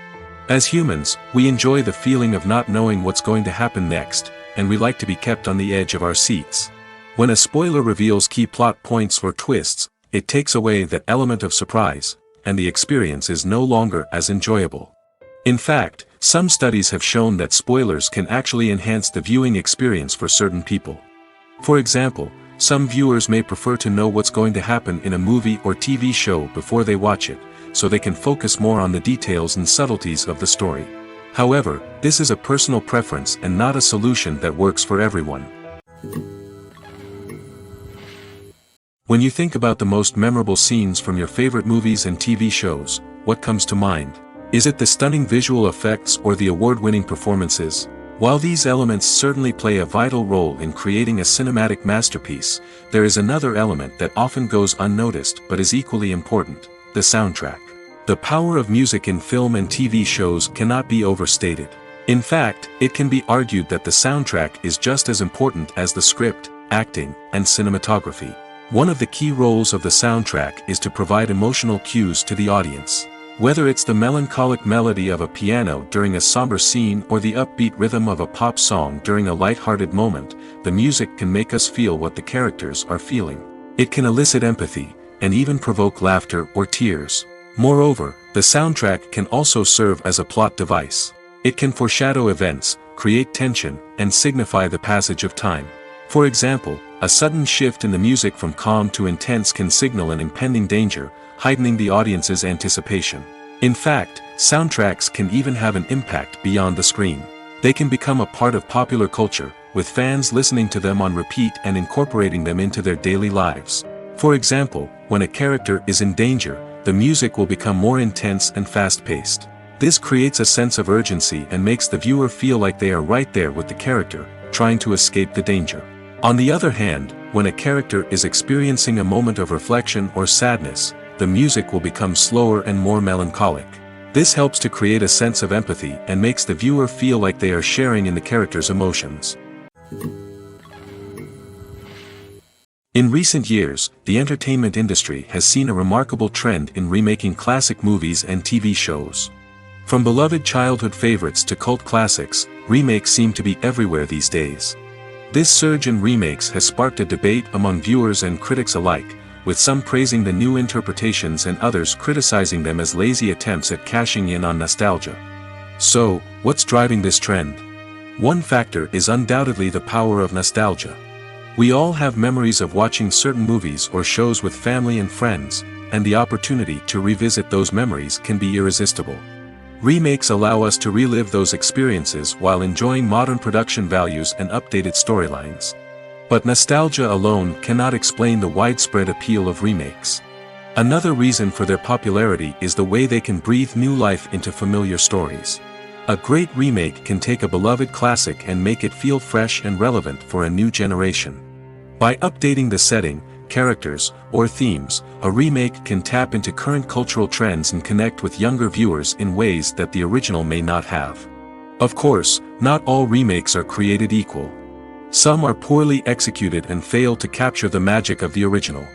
As humans, we enjoy the feeling of not knowing what's going to happen next, and we like to be kept on the edge of our seats. When a spoiler reveals key plot points or twists, it takes away that element of surprise, and the experience is no longer as enjoyable. In fact, some studies have shown that spoilers can actually enhance the viewing experience for certain people. For example, some viewers may prefer to know what's going to happen in a movie or TV show before they watch it, so they can focus more on the details and subtleties of the story. However, this is a personal preference and not a solution that works for everyone. When you think about the most memorable scenes from your favorite movies and TV shows, what comes to mind? Is it the stunning visual effects or the award-winning performances? While these elements certainly play a vital role in creating a cinematic masterpiece, there is another element that often goes unnoticed but is equally important: the soundtrack. The power of music in film and TV shows cannot be overstated. In fact, it can be argued that the soundtrack is just as important as the script, acting, and cinematography. One of the key roles of the soundtrack is to provide emotional cues to the audience. Whether it's the melancholic melody of a piano during a somber scene or the upbeat rhythm of a pop song during a light-hearted moment, the music can make us feel what the characters are feeling. It can elicit empathy, and even provoke laughter or tears. Moreover, the soundtrack can also serve as a plot device. It can foreshadow events, create tension, and signify the passage of time. For example, a sudden shift in the music from calm to intense can signal an impending danger, heightening the audience's anticipation. In fact, soundtracks can even have an impact beyond the screen. They can become a part of popular culture, with fans listening to them on repeat and incorporating them into their daily lives. For example, when a character is in danger, the music will become more intense and fast-paced. This creates a sense of urgency and makes the viewer feel like they are right there with the character, trying to escape the danger. On the other hand, when a character is experiencing a moment of reflection or sadness, the music will become slower and more melancholic. This helps to create a sense of empathy and makes the viewer feel like they are sharing in the character's emotions. In recent years, the entertainment industry has seen a remarkable trend in remaking classic movies and TV shows. From beloved childhood favorites to cult classics, remakes seem to be everywhere these days. This surge in remakes has sparked a debate among viewers and critics alike, with some praising the new interpretations and others criticizing them as lazy attempts at cashing in on nostalgia. So, what's driving this trend? One factor is undoubtedly the power of nostalgia. We all have memories of watching certain movies or shows with family and friends, and the opportunity to revisit those memories can be irresistible. Remakes allow us to relive those experiences while enjoying modern production values and updated storylines. But nostalgia alone cannot explain the widespread appeal of remakes. Another reason for their popularity is the way they can breathe new life into familiar stories. A great remake can take a beloved classic and make it feel fresh and relevant for a new generation. By updating the setting, characters, or themes, a remake can tap into current cultural trends and connect with younger viewers in ways that the original may not have. Of course, not all remakes are created equal. Some are poorly executed and fail to capture the magic of the original.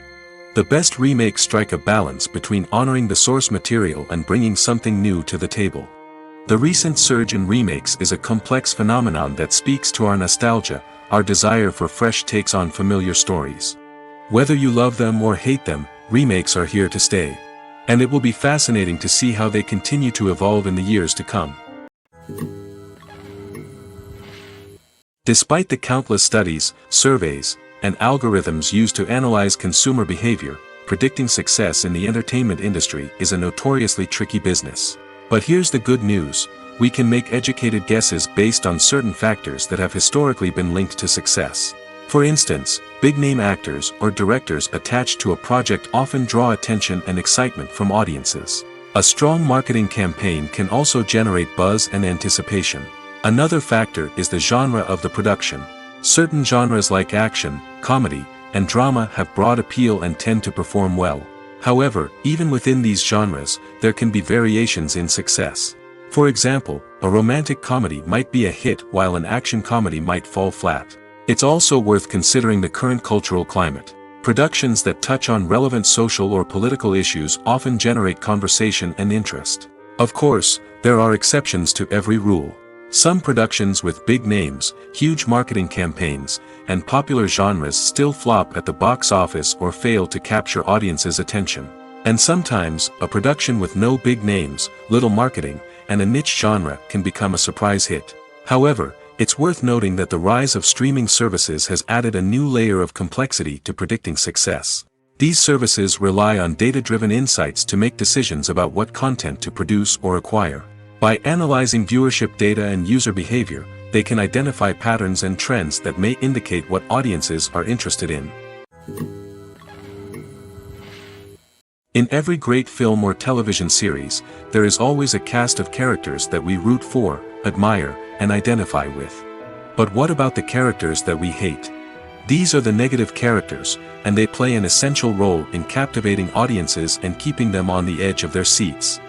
The best remakes strike a balance between honoring the source material and bringing something new to the table. The recent surge in remakes is a complex phenomenon that speaks to our nostalgia, our desire for fresh takes on familiar stories. Whether you love them or hate them, remakes are here to stay. And it will be fascinating to see how they continue to evolve in the years to come. Despite the countless studies, surveys, and algorithms used to analyze consumer behavior, predicting success in the entertainment industry is a notoriously tricky business. But here's the good news: we can make educated guesses based on certain factors that have historically been linked to success. For instance, big-name actors or directors attached to a project often draw attention and excitement from audiences. A strong marketing campaign can also generate buzz and anticipation. Another factor is the genre of the production. Certain genres like action, comedy, and drama have broad appeal and tend to perform well. However, even within these genres, there can be variations in success. For example, a romantic comedy might be a hit while an action comedy might fall flat. It's also worth considering the current cultural climate. Productions that touch on relevant social or political issues often generate conversation and interest. Of course, there are exceptions to every rule. Some productions with big names, huge marketing campaigns, and popular genres still flop at the box office or fail to capture audiences' attention. And sometimes, a production with no big names, little marketing, and a niche genre can become a surprise hit. However, it's worth noting that the rise of streaming services has added a new layer of complexity to predicting success. These services rely on data-driven insights to make decisions about what content to produce or acquire. By analyzing viewership data and user behavior, they can identify patterns and trends that may indicate what audiences are interested in. In every great film or television series, there is always a cast of characters that we root for, admire, and identify with. But what about the characters that we hate? These are the negative characters, and they play an essential role in captivating audiences and keeping them on the edge of their seats.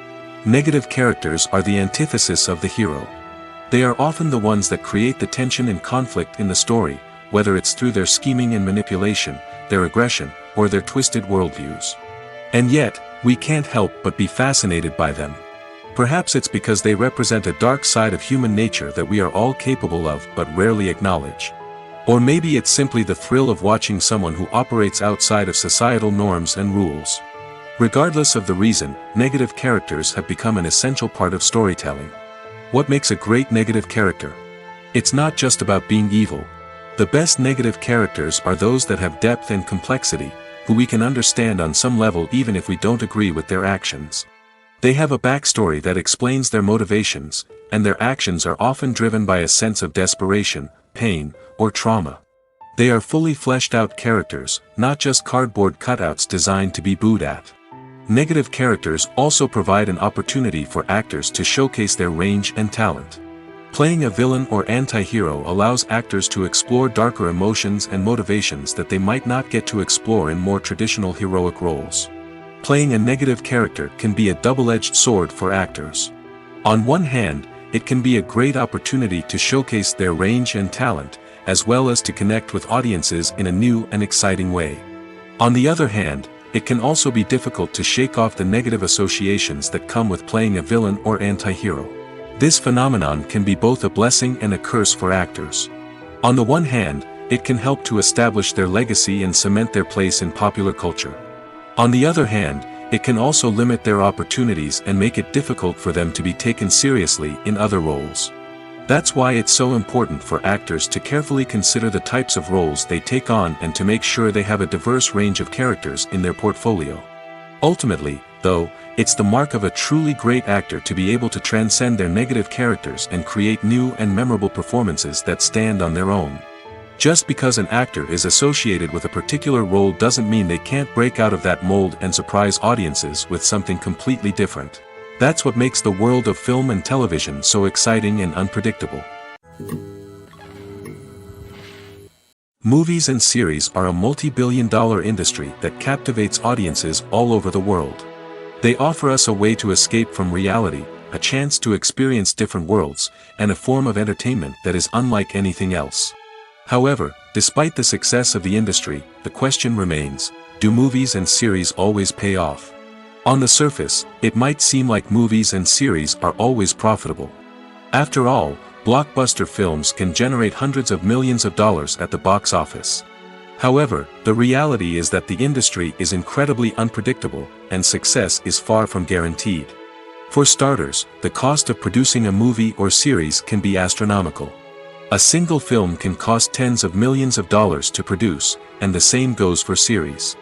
Negative characters are the antithesis of the hero. They are often the ones that create the tension and conflict in the story, whether it's through their scheming and manipulation, their aggression, or their twisted worldviews. And yet, we can't help but be fascinated by them. Perhaps it's because they represent a dark side of human nature that we are all capable of but rarely acknowledge. Or maybe it's simply the thrill of watching someone who operates outside of societal norms and rules. Regardless of the reason, negative characters have become an essential part of storytelling. What makes a great negative character? It's not just about being evil. The best negative characters are those that have depth and complexity, who we can understand on some level even if we don't agree with their actions. They have a backstory that explains their motivations, and their actions are often driven by a sense of desperation, pain, or trauma. They are fully fleshed out characters, not just cardboard cutouts designed to be booed at. Negative characters also provide an opportunity for actors to showcase their range and talent. Playing a villain or anti-hero allows actors to explore darker emotions and motivations that they might not get to explore in more traditional heroic roles. Playing a negative character can be a double-edged sword for actors. On one hand, it can be a great opportunity to showcase their range and talent, as well as to connect with audiences in a new and exciting way. On the other hand, it can also be difficult to shake off the negative associations that come with playing a villain or anti-hero. This phenomenon can be both a blessing and a curse for actors. On the one hand, it can help to establish their legacy and cement their place in popular culture. On the other hand, it can also limit their opportunities and make it difficult for them to be taken seriously in other roles. That's why it's so important for actors to carefully consider the types of roles they take on and to make sure they have a diverse range of characters in their portfolio. Ultimately, though, it's the mark of a truly great actor to be able to transcend their negative characters and create new and memorable performances that stand on their own. Just because an actor is associated with a particular role doesn't mean they can't break out of that mold and surprise audiences with something completely different. That's what makes the world of film and television so exciting and unpredictable. Movies and series are a multi-billion-dollar industry that captivates audiences all over the world. They offer us a way to escape from reality, a chance to experience different worlds, and a form of entertainment that is unlike anything else. However, despite the success of the industry, the question remains, do movies and series always pay off? On the surface, it might seem like movies and series are always profitable. After all, blockbuster films can generate hundreds of millions of dollars at the box office. However, the reality is that the industry is incredibly unpredictable, and success is far from guaranteed. For starters, the cost of producing a movie or series can be astronomical. A single film can cost tens of millions of dollars to produce, and the same goes for series.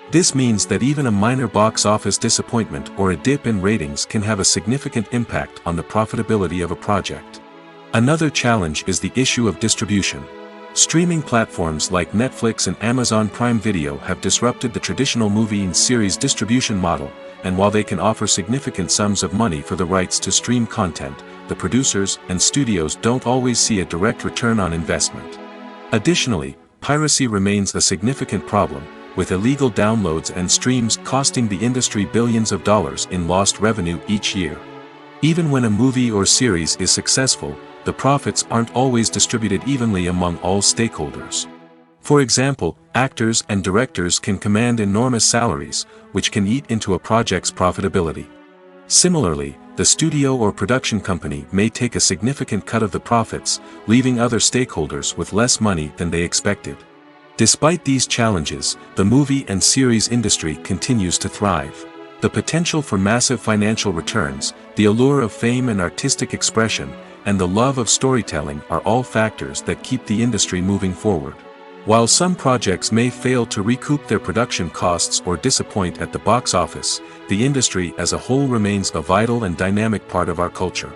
This means that even a minor box office disappointment or a dip in ratings can have a significant impact on the profitability of a project. Another challenge is the issue of distribution. Streaming platforms like Netflix and Amazon Prime Video have disrupted the traditional movie and series distribution model, and while they can offer significant sums of money for the rights to stream content, the producers and studios don't always see a direct return on investment. Additionally, piracy remains a significant problem, with illegal downloads and streams costing the industry billions of dollars in lost revenue each year. Even when a movie or series is successful, the profits aren't always distributed evenly among all stakeholders. For example, actors and directors can command enormous salaries, which can eat into a project's profitability. Similarly, the studio or production company may take a significant cut of the profits, leaving other stakeholders with less money than they expected. Despite these challenges, the movie and series industry continues to thrive. The potential for massive financial returns, the allure of fame and artistic expression, and the love of storytelling are all factors that keep the industry moving forward. While some projects may fail to recoup their production costs or disappoint at the box office, the industry as a whole remains a vital and dynamic part of our culture.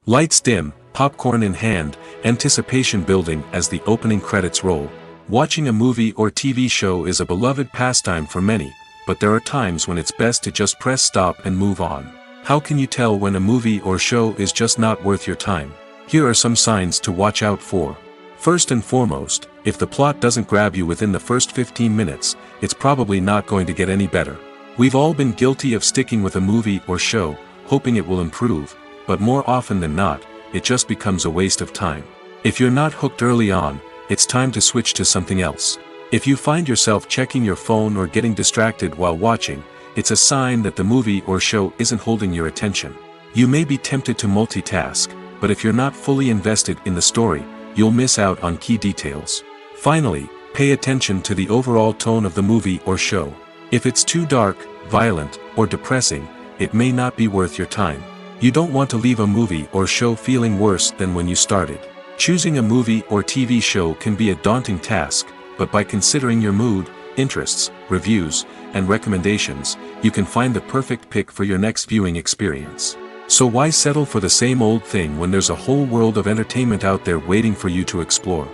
Lights dim, popcorn in hand, anticipation building as the opening credits roll. Watching a movie or TV show is a beloved pastime for many, but there are times when it's best to just press stop and move on. How can you tell when a movie or show is just not worth your time? Here are some signs to watch out for. First and foremost, if the plot doesn't grab you within the first 15 minutes, it's probably not going to get any better. We've all been guilty of sticking with a movie or show, hoping it will improve, but more often than not, it just becomes a waste of time. If you're not hooked early on, it's time to switch to something else. If you find yourself checking your phone or getting distracted while watching, it's a sign that the movie or show isn't holding your attention. You may be tempted to multitask, but if you're not fully invested in the story, you'll miss out on key details. Finally, pay attention to the overall tone of the movie or show. If it's too dark, violent, or depressing, it may not be worth your time. You don't want to leave a movie or show feeling worse than when you started. Choosing a movie or TV show can be a daunting task, but by considering your mood, interests, reviews, and recommendations, you can find the perfect pick for your next viewing experience. So why settle for the same old thing when there's a whole world of entertainment out there waiting for you to explore?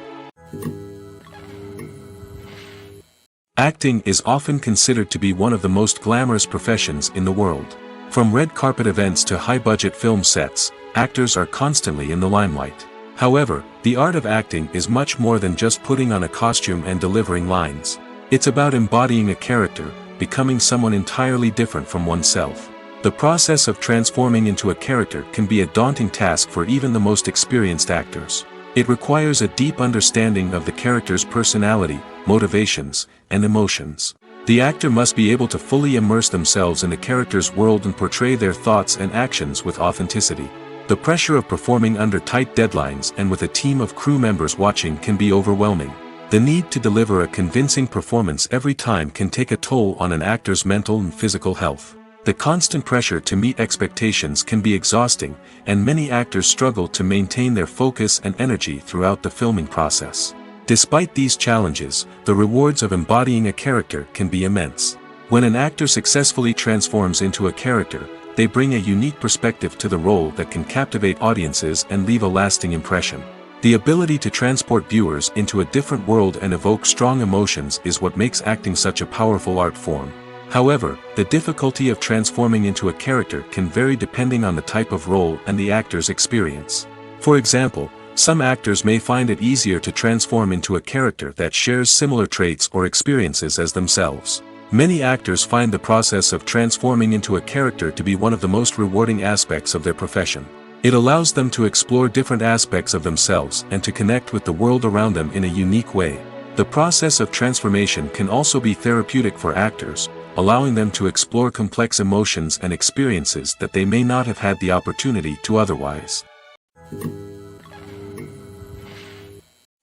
Acting is often considered to be one of the most glamorous professions in the world. From red carpet events to high-budget film sets, actors are constantly in the limelight. However, the art of acting is much more than just putting on a costume and delivering lines. It's about embodying a character, becoming someone entirely different from oneself. The process of transforming into a character can be a daunting task for even the most experienced actors. It requires a deep understanding of the character's personality, motivations, and emotions. The actor must be able to fully immerse themselves in the character's world and portray their thoughts and actions with authenticity. The pressure of performing under tight deadlines and with a team of crew members watching can be overwhelming. The need to deliver a convincing performance every time can take a toll on an actor's mental and physical health. The constant pressure to meet expectations can be exhausting, and many actors struggle to maintain their focus and energy throughout the filming process. Despite these challenges, the rewards of embodying a character can be immense. When an actor successfully transforms into a character, they bring a unique perspective to the role that can captivate audiences and leave a lasting impression. The ability to transport viewers into a different world and evoke strong emotions is what makes acting such a powerful art form. However, the difficulty of transforming into a character can vary depending on the type of role and the actor's experience. For example, some actors may find it easier to transform into a character that shares similar traits or experiences as themselves. Many actors find the process of transforming into a character to be one of the most rewarding aspects of their profession. It allows them to explore different aspects of themselves and to connect with the world around them in a unique way. The process of transformation can also be therapeutic for actors, allowing them to explore complex emotions and experiences that they may not have had the opportunity to otherwise.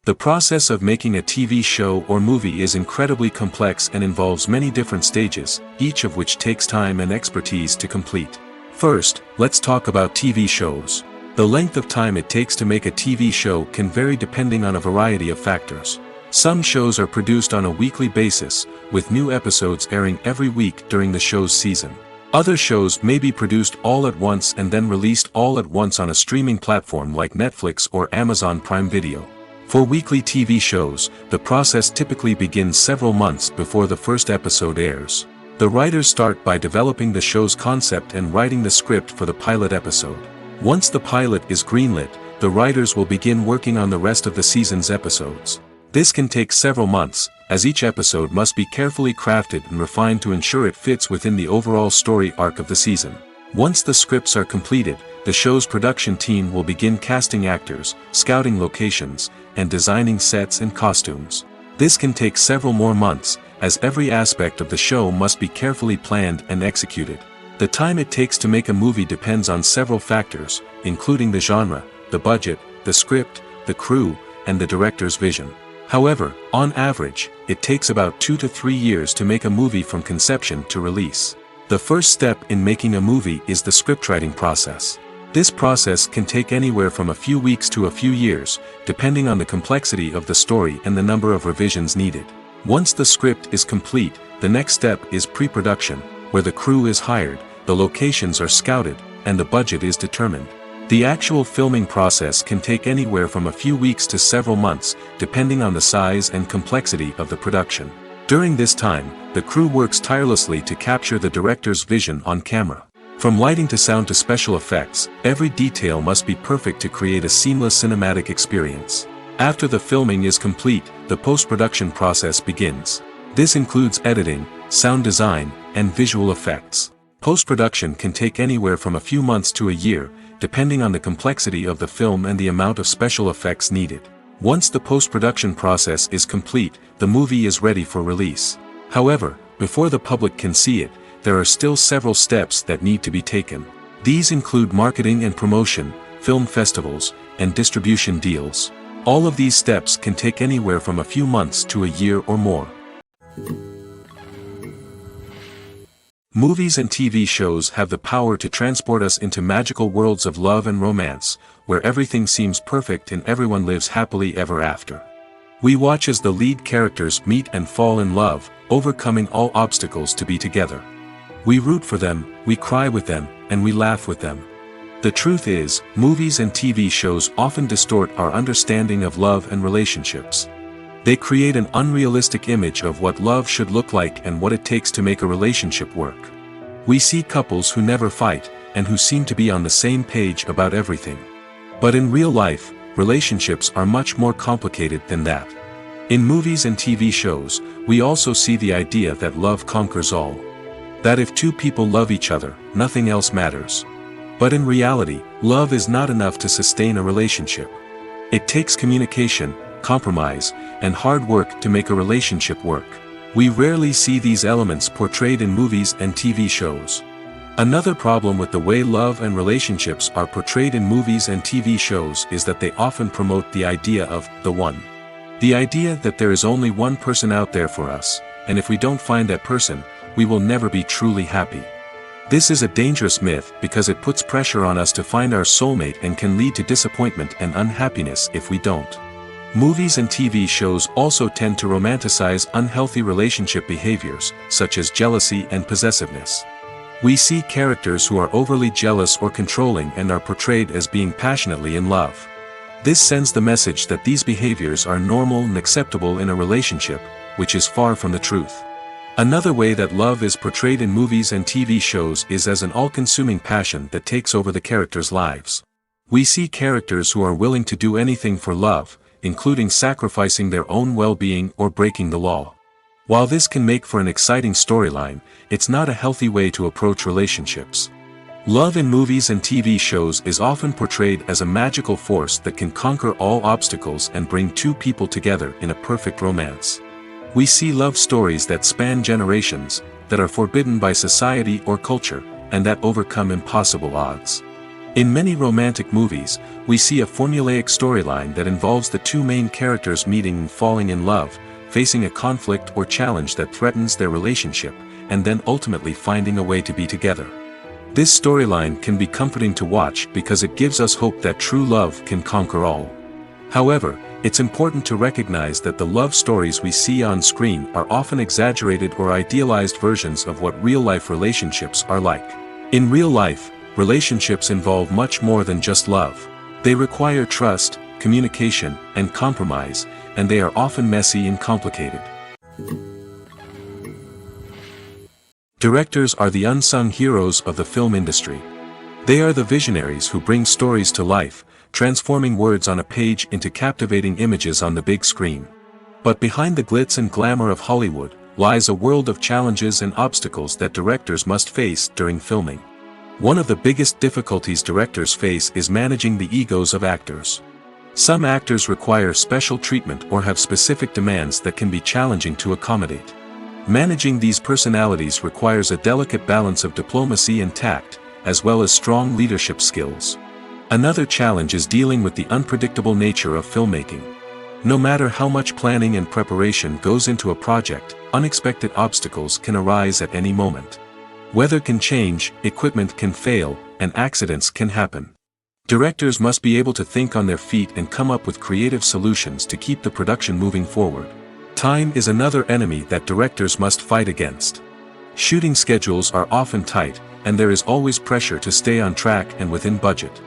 The process of making a TV show or movie is incredibly complex and involves many different stages, each of which takes time and expertise to complete. First, let's talk about TV shows. The length of time it takes to make a TV show can vary depending on a variety of factors. Some shows are produced on a weekly basis, with new episodes airing every week during the show's season. Other shows may be produced all at once and then released all at once on a streaming platform like Netflix or Amazon Prime Video. For weekly TV shows, the process typically begins several months before the first episode airs. The writers start by developing the show's concept and writing the script for the pilot episode. Once the pilot is greenlit, the writers will begin working on the rest of the season's episodes. This can take several months, as each episode must be carefully crafted and refined to ensure it fits within the overall story arc of the season. Once the scripts are completed, the show's production team will begin casting actors, scouting locations, and designing sets and costumes. This can take several more months, as every aspect of the show must be carefully planned and executed. The time it takes to make a movie depends on several factors, including the genre, the budget, the script, the crew, and the director's vision. However, on average, it takes about 2 to 3 years to make a movie from conception to release. The first step in making a movie is the scriptwriting process. This process can take anywhere from a few weeks to a few years, depending on the complexity of the story and the number of revisions needed. Once the script is complete, the next step is pre-production, where the crew is hired, the locations are scouted, and the budget is determined. The actual filming process can take anywhere from a few weeks to several months, depending on the size and complexity of the production. During this time, the crew works tirelessly to capture the director's vision on camera. From lighting to sound to special effects, every detail must be perfect to create a seamless cinematic experience. After the filming is complete, the post-production process begins. This includes editing, sound design, and visual effects. Post-production can take anywhere from a few months to a year, depending on the complexity of the film and the amount of special effects needed. Once the post-production process is complete, the movie is ready for release. However, before the public can see it, there are still several steps that need to be taken. These include marketing and promotion, film festivals, and distribution deals. All of these steps can take anywhere from a few months to a year or more. Movies and TV shows have the power to transport us into magical worlds of love and romance, where everything seems perfect and everyone lives happily ever after. We watch as the lead characters meet and fall in love, overcoming all obstacles to be together. We root for them, we cry with them, and we laugh with them. The truth is, movies and TV shows often distort our understanding of love and relationships. They create an unrealistic image of what love should look like and what it takes to make a relationship work. We see couples who never fight, and who seem to be on the same page about everything. But in real life, relationships are much more complicated than that. In movies and TV shows, we also see the idea that love conquers all. That if two people love each other, nothing else matters. But in reality, love is not enough to sustain a relationship. It takes communication, compromise, and hard work to make a relationship work. We rarely see these elements portrayed in movies and TV shows. Another problem with the way love and relationships are portrayed in movies and TV shows is that they often promote the idea of the one. The idea that there is only one person out there for us, and if we don't find that person, we will never be truly happy. This is a dangerous myth because it puts pressure on us to find our soulmate and can lead to disappointment and unhappiness if we don't. Movies and TV shows also tend to romanticize unhealthy relationship behaviors, such as jealousy and possessiveness. We see characters who are overly jealous or controlling and are portrayed as being passionately in love. This sends the message that these behaviors are normal and acceptable in a relationship, which is far from the truth. Another way that love is portrayed in movies and TV shows is as an all-consuming passion that takes over the characters' lives. We see characters who are willing to do anything for love, including sacrificing their own well-being or breaking the law. While this can make for an exciting storyline, it's not a healthy way to approach relationships. Love in movies and TV shows is often portrayed as a magical force that can conquer all obstacles and bring two people together in a perfect romance. We see love stories that span generations, that are forbidden by society or culture, and that overcome impossible odds. In many romantic movies, we see a formulaic storyline that involves the two main characters meeting and falling in love, facing a conflict or challenge that threatens their relationship, and then ultimately finding a way to be together. This storyline can be comforting to watch because it gives us hope that true love can conquer all. However, it's important to recognize that the love stories we see on screen are often exaggerated or idealized versions of what real-life relationships are like. In real life, relationships involve much more than just love. They require trust, communication, and compromise, and they are often messy and complicated. Directors are the unsung heroes of the film industry. They are the visionaries who bring stories to life, transforming words on a page into captivating images on the big screen. But behind the glitz and glamour of Hollywood, lies a world of challenges and obstacles that directors must face during filming. One of the biggest difficulties directors face is managing the egos of actors. Some actors require special treatment or have specific demands that can be challenging to accommodate. Managing these personalities requires a delicate balance of diplomacy and tact, as well as strong leadership skills. Another challenge is dealing with the unpredictable nature of filmmaking. No matter how much planning and preparation goes into a project, unexpected obstacles can arise at any moment. Weather can change, equipment can fail, and accidents can happen. Directors must be able to think on their feet and come up with creative solutions to keep the production moving forward. Time is another enemy that directors must fight against. Shooting schedules are often tight, and there is always pressure to stay on track and within budget.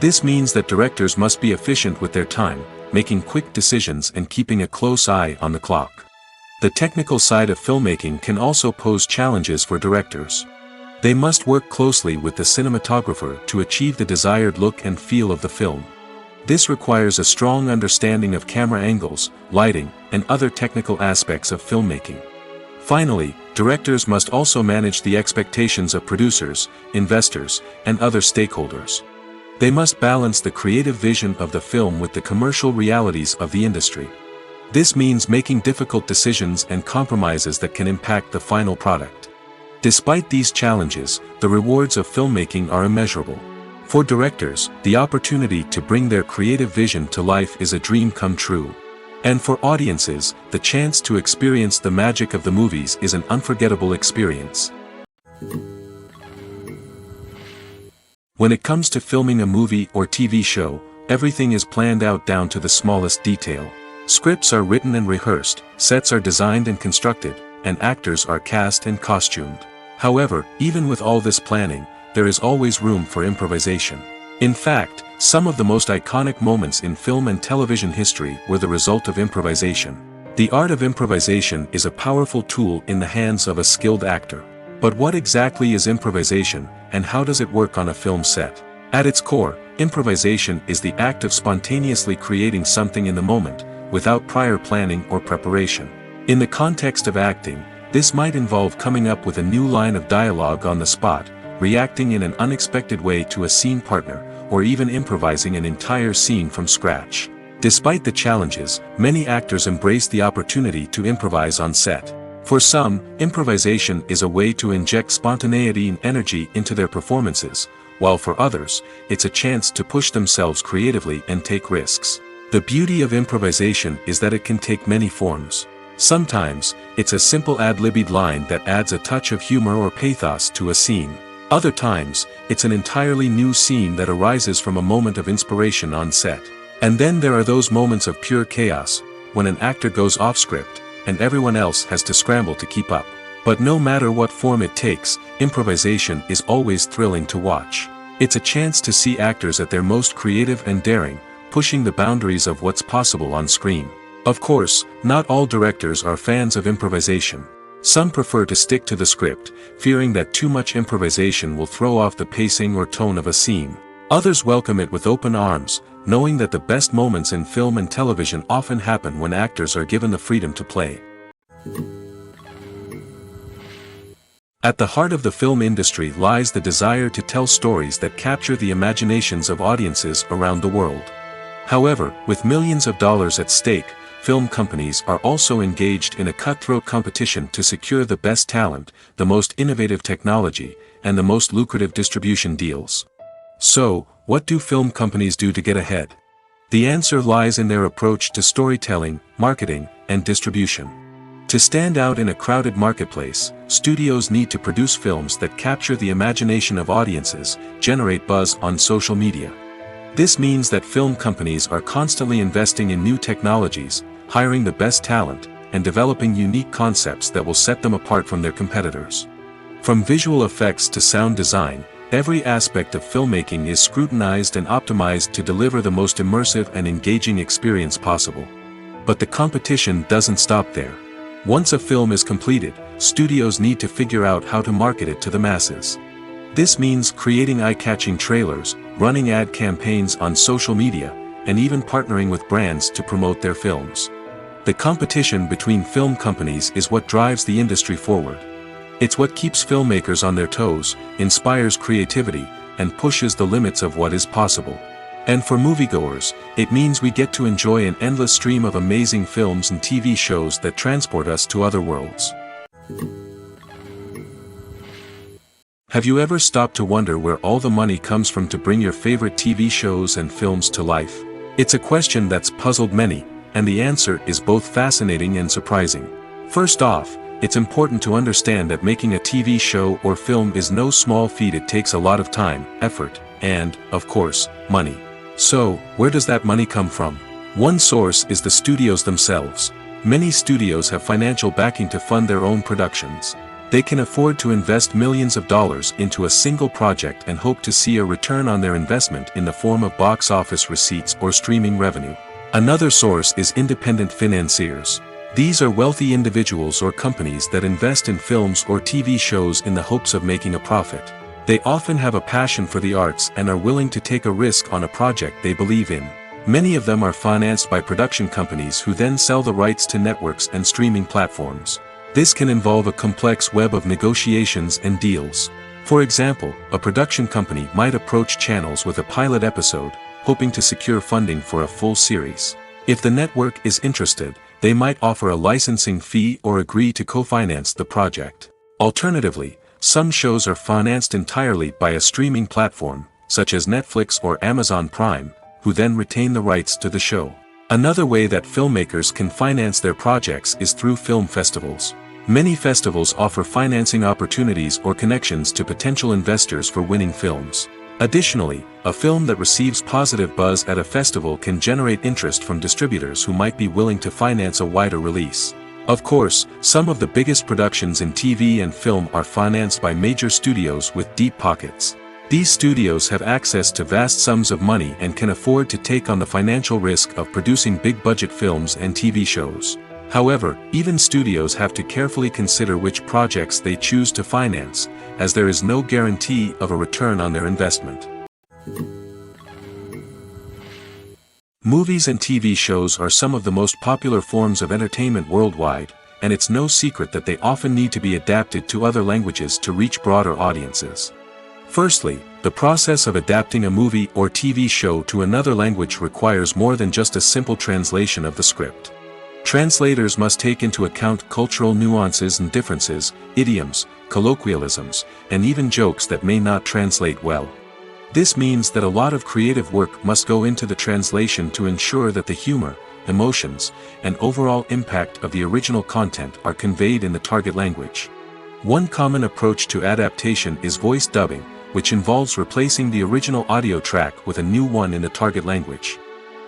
This means that directors must be efficient with their time, making quick decisions and keeping a close eye on the clock. The technical side of filmmaking can also pose challenges for directors. They must work closely with the cinematographer to achieve the desired look and feel of the film. This requires a strong understanding of camera angles, lighting, and other technical aspects of filmmaking. Finally, directors must also manage the expectations of producers, investors, and other stakeholders. They must balance the creative vision of the film with the commercial realities of the industry. This means making difficult decisions and compromises that can impact the final product. Despite these challenges, the rewards of filmmaking are immeasurable. For directors, the opportunity to bring their creative vision to life is a dream come true. And for audiences, the chance to experience the magic of the movies is an unforgettable experience. When it comes to filming a movie or TV show, everything is planned out down to the smallest detail. Scripts are written and rehearsed, sets are designed and constructed, and actors are cast and costumed. However, even with all this planning, there is always room for improvisation. In fact, some of the most iconic moments in film and television history were the result of improvisation. The art of improvisation is a powerful tool in the hands of a skilled actor. But what exactly is improvisation, and how does it work on a film set? At its core, improvisation is the act of spontaneously creating something in the moment, without prior planning or preparation. In the context of acting, this might involve coming up with a new line of dialogue on the spot, reacting in an unexpected way to a scene partner, or even improvising an entire scene from scratch. Despite the challenges, many actors embrace the opportunity to improvise on set. For some, improvisation is a way to inject spontaneity and energy into their performances, while for others, it's a chance to push themselves creatively and take risks. The beauty of improvisation is that it can take many forms. Sometimes, it's a simple ad-libbed line that adds a touch of humor or pathos to a scene. Other times, it's an entirely new scene that arises from a moment of inspiration on set. And then there are those moments of pure chaos, when an actor goes off script, and everyone else has to scramble to keep up. But no matter what form it takes, improvisation is always thrilling to watch. It's a chance to see actors at their most creative and daring, pushing the boundaries of what's possible on screen. Of course, not all directors are fans of improvisation. Some prefer to stick to the script, fearing that too much improvisation will throw off the pacing or tone of a scene. Others welcome it with open arms, knowing that the best moments in film and television often happen when actors are given the freedom to play. At the heart of the film industry lies the desire to tell stories that capture the imaginations of audiences around the world. However, with millions of dollars at stake, film companies are also engaged in a cutthroat competition to secure the best talent, the most innovative technology, and the most lucrative distribution deals. So, what do film companies do to get ahead? The answer lies in their approach to storytelling, marketing, and distribution. To stand out in a crowded marketplace, studios need to produce films that capture the imagination of audiences, generate buzz on social media. This means that film companies are constantly investing in new technologies, hiring the best talent, and developing unique concepts that will set them apart from their competitors. From visual effects to sound design, every aspect of filmmaking is scrutinized and optimized to deliver the most immersive and engaging experience possible. But the competition doesn't stop there. Once a film is completed, studios need to figure out how to market it to the masses. This means creating eye-catching trailers, running ad campaigns on social media, and even partnering with brands to promote their films. The competition between film companies is what drives the industry forward. It's what keeps filmmakers on their toes, inspires creativity, and pushes the limits of what is possible. And for moviegoers, it means we get to enjoy an endless stream of amazing films and TV shows that transport us to other worlds. Have you ever stopped to wonder where all the money comes from to bring your favorite TV shows and films to life? It's a question that's puzzled many, and the answer is both fascinating and surprising. First off, it's important to understand that making a TV show or film is no small feat. It takes a lot of time, effort, and, of course, money. So, where does that money come from? One source is the studios themselves. Many studios have financial backing to fund their own productions. They can afford to invest millions of dollars into a single project and hope to see a return on their investment in the form of box office receipts or streaming revenue. Another source is independent financiers. These are wealthy individuals or companies that invest in films or TV shows in the hopes of making a profit. They often have a passion for the arts and are willing to take a risk on a project they believe in. Many of them are financed by production companies who then sell the rights to networks and streaming platforms. This can involve a complex web of negotiations and deals. For example, a production company might approach channels with a pilot episode, hoping to secure funding for a full series. If the network is interested, they might offer a licensing fee or agree to co-finance the project. Alternatively, some shows are financed entirely by a streaming platform, such as Netflix or Amazon Prime, who then retain the rights to the show. Another way that filmmakers can finance their projects is through film festivals. Many festivals offer financing opportunities or connections to potential investors for winning films. Additionally, a film that receives positive buzz at a festival can generate interest from distributors who might be willing to finance a wider release. Of course, some of the biggest productions in TV and film are financed by major studios with deep pockets. These studios have access to vast sums of money and can afford to take on the financial risk of producing big-budget films and TV shows. However, even studios have to carefully consider which projects they choose to finance, as there is no guarantee of a return on their investment. Movies and TV shows are some of the most popular forms of entertainment worldwide, and it's no secret that they often need to be adapted to other languages to reach broader audiences. Firstly, the process of adapting a movie or TV show to another language requires more than just a simple translation of the script. Translators must take into account cultural nuances and differences, idioms, colloquialisms, and even jokes that may not translate well. This means that a lot of creative work must go into the translation to ensure that the humor, emotions, and overall impact of the original content are conveyed in the target language. One common approach to adaptation is voice dubbing, which involves replacing the original audio track with a new one in the target language.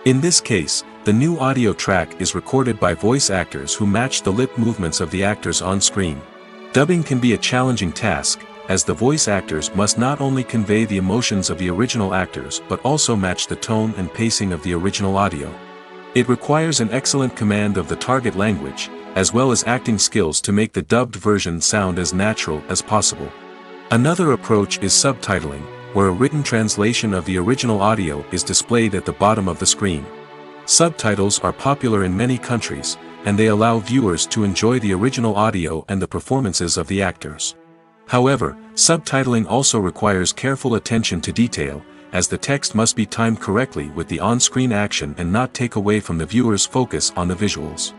In this case, the new audio track is recorded by voice actors who match the lip movements of the actors on screen. Dubbing can be a challenging task, as the voice actors must not only convey the emotions of the original actors but also match the tone and pacing of the original audio. It requires an excellent command of the target language, as well as acting skills to make the dubbed version sound as natural as possible. Another approach is subtitling, where a written translation of the original audio is displayed at the bottom of the screen. Subtitles are popular in many countries, and they allow viewers to enjoy the original audio and the performances of the actors. However, subtitling also requires careful attention to detail, as the text must be timed correctly with the on-screen action and not take away from the viewer's focus on the visuals.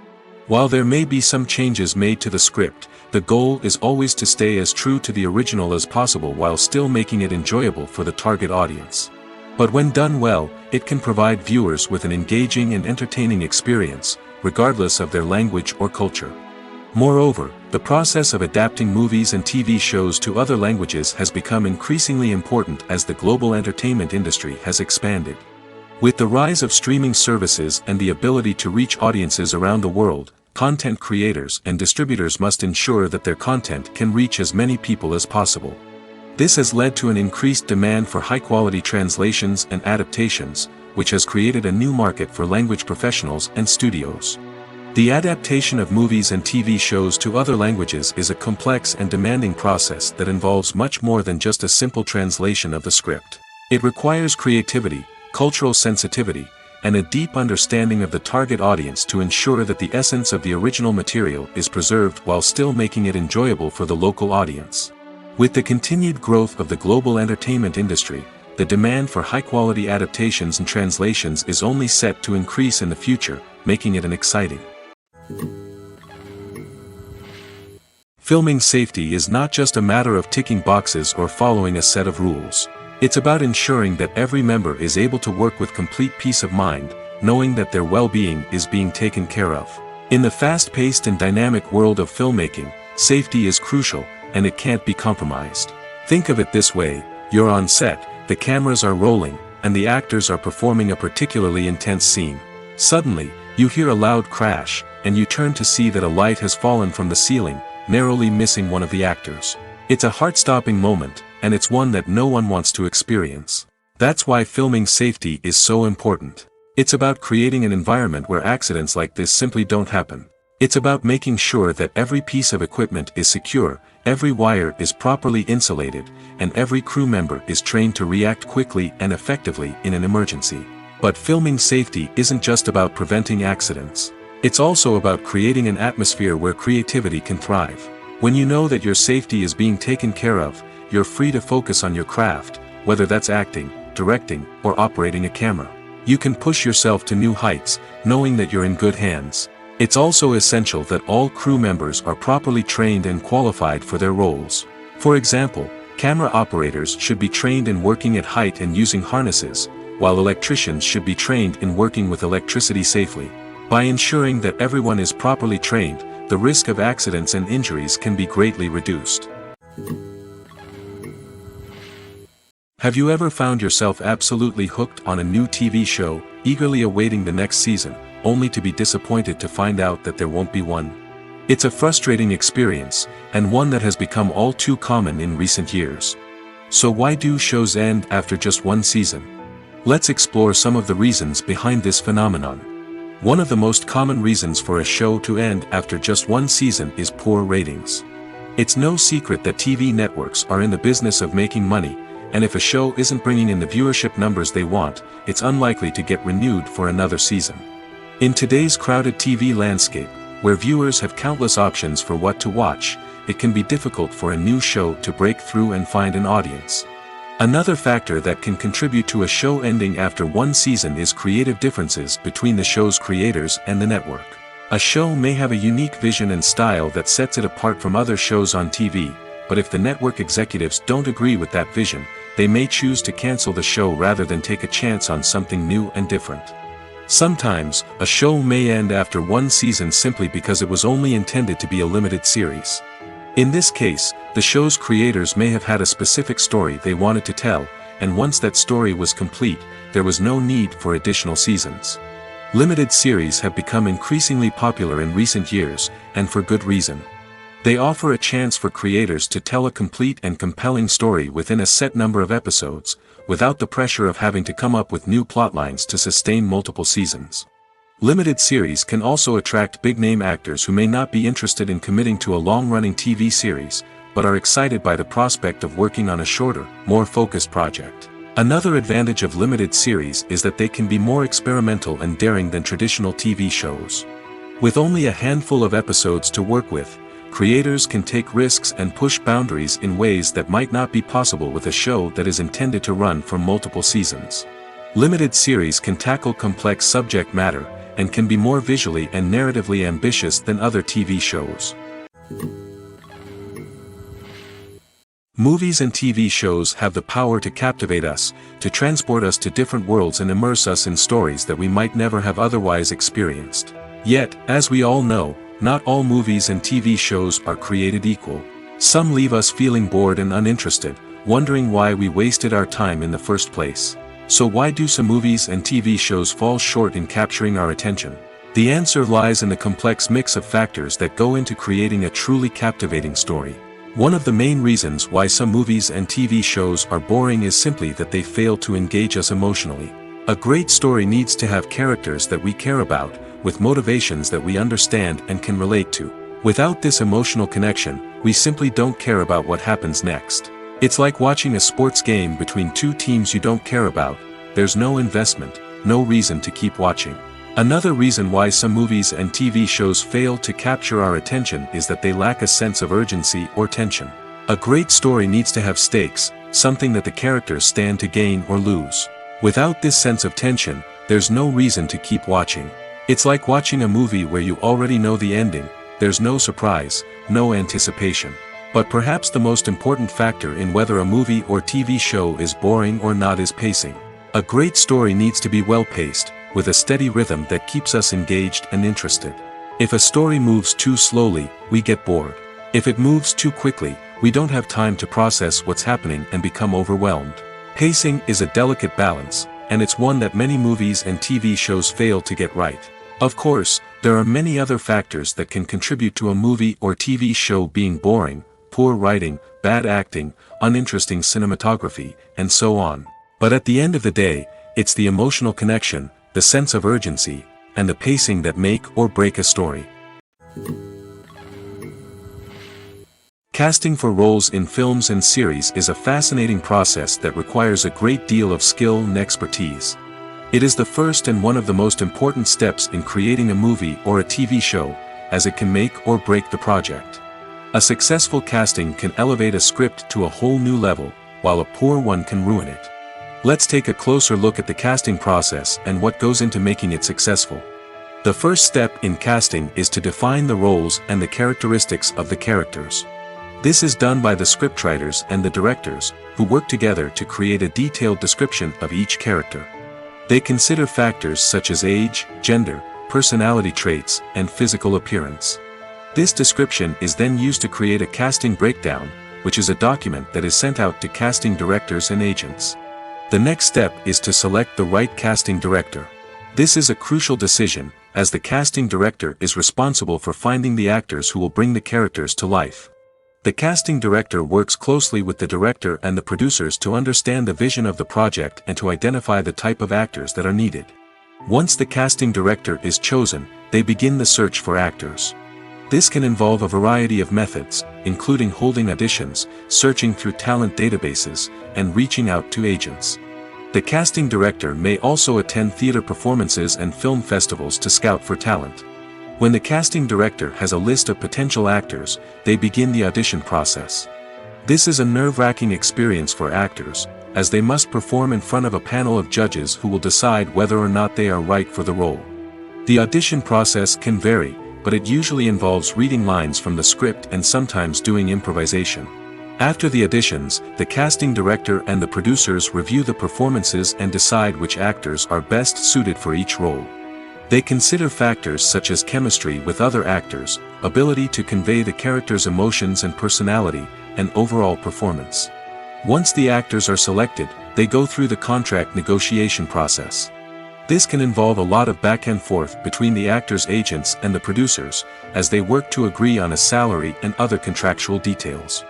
While there may be some changes made to the script, the goal is always to stay as true to the original as possible while still making it enjoyable for the target audience. But when done well, it can provide viewers with an engaging and entertaining experience, regardless of their language or culture. Moreover, the process of adapting movies and TV shows to other languages has become increasingly important as the global entertainment industry has expanded. With the rise of streaming services and the ability to reach audiences around the world, content creators and distributors must ensure that their content can reach as many people as possible. This has led to an increased demand for high-quality translations and adaptations, which has created a new market for language professionals and studios. The adaptation of movies and TV shows to other languages is a complex and demanding process that involves much more than just a simple translation of the script. It requires creativity, cultural sensitivity, and a deep understanding of the target audience to ensure that the essence of the original material is preserved while still making it enjoyable for the local audience. With the continued growth of the global entertainment industry, the demand for high-quality adaptations and translations is only set to increase in the future, making it an exciting. Filming safety is not just a matter of ticking boxes or following a set of rules. It's about ensuring that every member is able to work with complete peace of mind, knowing that their well-being is being taken care of. In the fast-paced and dynamic world of filmmaking, safety is crucial, and it can't be compromised. Think of it this way: you're on set, the cameras are rolling, and the actors are performing a particularly intense scene. Suddenly, you hear a loud crash, and you turn to see that a light has fallen from the ceiling, narrowly missing one of the actors. It's a heart-stopping moment, and it's one that no one wants to experience. That's why filming safety is so important. It's about creating an environment where accidents like this simply don't happen. It's about making sure that every piece of equipment is secure, every wire is properly insulated, and every crew member is trained to react quickly and effectively in an emergency. But filming safety isn't just about preventing accidents. It's also about creating an atmosphere where creativity can thrive. When you know that your safety is being taken care of, you're free to focus on your craft, whether that's acting, directing, or operating a camera. You can push yourself to new heights, knowing that you're in good hands. It's also essential that all crew members are properly trained and qualified for their roles. For example, camera operators should be trained in working at height and using harnesses, while electricians should be trained in working with electricity safely. By ensuring that everyone is properly trained, the risk of accidents and injuries can be greatly reduced. Have you ever found yourself absolutely hooked on a new TV show, eagerly awaiting the next season, only to be disappointed to find out that there won't be one? It's a frustrating experience, and one that has become all too common in recent years. So why do shows end after just one season? Let's explore some of the reasons behind this phenomenon. One of the most common reasons for a show to end after just one season is poor ratings. It's no secret that TV networks are in the business of making money, and if a show isn't bringing in the viewership numbers they want, it's unlikely to get renewed for another season. In today's crowded TV landscape, where viewers have countless options for what to watch, it can be difficult for a new show to break through and find an audience. Another factor that can contribute to a show ending after one season is creative differences between the show's creators and the network. A show may have a unique vision and style that sets it apart from other shows on TV, but if the network executives don't agree with that vision, they may choose to cancel the show rather than take a chance on something new and different. Sometimes, a show may end after one season simply because it was only intended to be a limited series. In this case, the show's creators may have had a specific story they wanted to tell, and once that story was complete, there was no need for additional seasons. Limited series have become increasingly popular in recent years, and for good reason. They offer a chance for creators to tell a complete and compelling story within a set number of episodes, without the pressure of having to come up with new plotlines to sustain multiple seasons. Limited series can also attract big-name actors who may not be interested in committing to a long-running TV series, but are excited by the prospect of working on a shorter, more focused project. Another advantage of limited series is that they can be more experimental and daring than traditional TV shows. With only a handful of episodes to work with, creators can take risks and push boundaries in ways that might not be possible with a show that is intended to run for multiple seasons. Limited series can tackle complex subject matter, and can be more visually and narratively ambitious than other TV shows. Movies and TV shows have the power to captivate us, to transport us to different worlds and immerse us in stories that we might never have otherwise experienced. Yet, as we all know, not all movies and TV shows are created equal. Some leave us feeling bored and uninterested, wondering why we wasted our time in the first place. So why do some movies and TV shows fall short in capturing our attention? The answer lies in the complex mix of factors that go into creating a truly captivating story. One of the main reasons why some movies and TV shows are boring is simply that they fail to engage us emotionally. A great story needs to have characters that we care about, with motivations that we understand and can relate to. Without this emotional connection, we simply don't care about what happens next. It's like watching a sports game between two teams you don't care about. There's no investment, no reason to keep watching. Another reason why some movies and TV shows fail to capture our attention is that they lack a sense of urgency or tension. A great story needs to have stakes, something that the characters stand to gain or lose. Without this sense of tension, there's no reason to keep watching. It's like watching a movie where you already know the ending. There's no surprise, no anticipation. But perhaps the most important factor in whether a movie or TV show is boring or not is pacing. A great story needs to be well-paced, with a steady rhythm that keeps us engaged and interested. If a story moves too slowly, we get bored. If it moves too quickly, we don't have time to process what's happening and become overwhelmed. Pacing is a delicate balance, and it's one that many movies and TV shows fail to get right. Of course, there are many other factors that can contribute to a movie or TV show being boring: poor writing, bad acting, uninteresting cinematography, and so on. But at the end of the day, it's the emotional connection, the sense of urgency, and the pacing that make or break a story. Casting for roles in films and series is a fascinating process that requires a great deal of skill and expertise. It is the first and one of the most important steps in creating a movie or a TV show, as it can make or break the project. A successful casting can elevate a script to a whole new level, while a poor one can ruin it. Let's take a closer look at the casting process and what goes into making it successful. The first step in casting is to define the roles and the characteristics of the characters. This is done by the scriptwriters and the directors, who work together to create a detailed description of each character. They consider factors such as age, gender, personality traits, and physical appearance. This description is then used to create a casting breakdown, which is a document that is sent out to casting directors and agents. The next step is to select the right casting director. This is a crucial decision, as the casting director is responsible for finding the actors who will bring the characters to life. The casting director works closely with the director and the producers to understand the vision of the project and to identify the type of actors that are needed. Once the casting director is chosen, they begin the search for actors. This can involve a variety of methods, including holding auditions, searching through talent databases, and reaching out to agents. The casting director may also attend theater performances and film festivals to scout for talent. When the casting director has a list of potential actors, they begin the audition process. This is a nerve-wracking experience for actors, as they must perform in front of a panel of judges who will decide whether or not they are right for the role. The audition process can vary, but it usually involves reading lines from the script and sometimes doing improvisation. After the auditions, the casting director and the producers review the performances and decide which actors are best suited for each role. They consider factors such as chemistry with other actors, ability to convey the character's emotions and personality, and overall performance. Once the actors are selected, they go through the contract negotiation process. This can involve a lot of back and forth between the actors' agents and the producers, as they work to agree on a salary and other contractual details.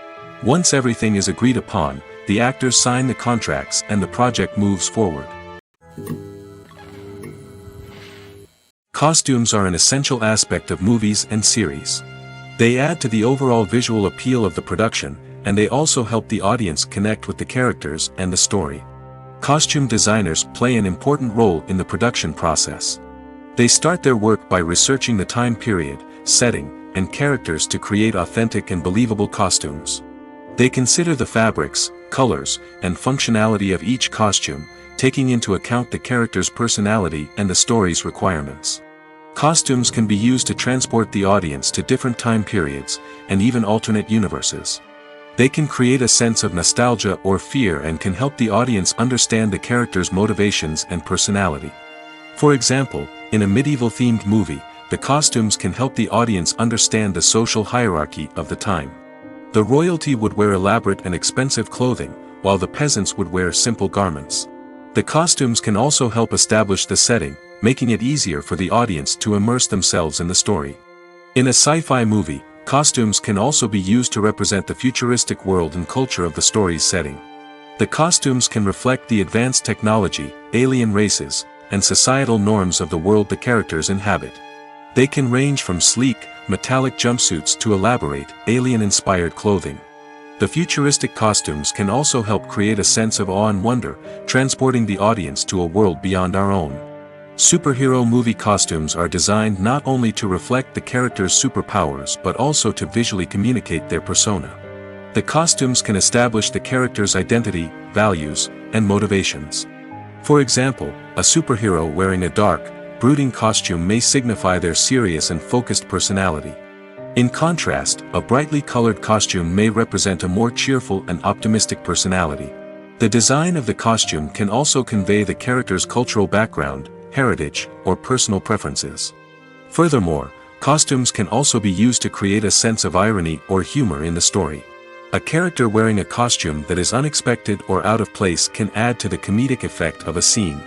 Once everything is agreed upon, the actors sign the contracts and the project moves forward. Costumes are an essential aspect of movies and series. They add to the overall visual appeal of the production, and they also help the audience connect with the characters and the story. Costume designers play an important role in the production process. They start their work by researching the time period, setting, and characters to create authentic and believable costumes. They consider the fabrics, colors, and functionality of each costume, taking into account the character's personality and the story's requirements. Costumes can be used to transport the audience to different time periods, and even alternate universes. They can create a sense of nostalgia or fear and can help the audience understand the character's motivations and personality. For example, in a medieval-themed movie, the costumes can help the audience understand the social hierarchy of the time. The royalty would wear elaborate and expensive clothing, while the peasants would wear simple garments. The costumes can also help establish the setting, making it easier for the audience to immerse themselves in the story. In a sci-fi movie, costumes can also be used to represent the futuristic world and culture of the story's setting. The costumes can reflect the advanced technology, alien races, and societal norms of the world the characters inhabit. They can range from sleek, metallic jumpsuits to elaborate, alien-inspired clothing. The futuristic costumes can also help create a sense of awe and wonder, transporting the audience to a world beyond our own. Superhero movie costumes are designed not only to reflect the character's superpowers but also to visually communicate their persona. The costumes can establish the character's identity, values, and motivations. For example, a superhero wearing a dark, brooding costume may signify their serious and focused personality. In contrast, a brightly colored costume may represent a more cheerful and optimistic personality. The design of the costume can also convey the character's cultural background, heritage, or personal preferences. Furthermore, costumes can also be used to create a sense of irony or humor in the story. A character wearing a costume that is unexpected or out of place can add to the comedic effect of a scene.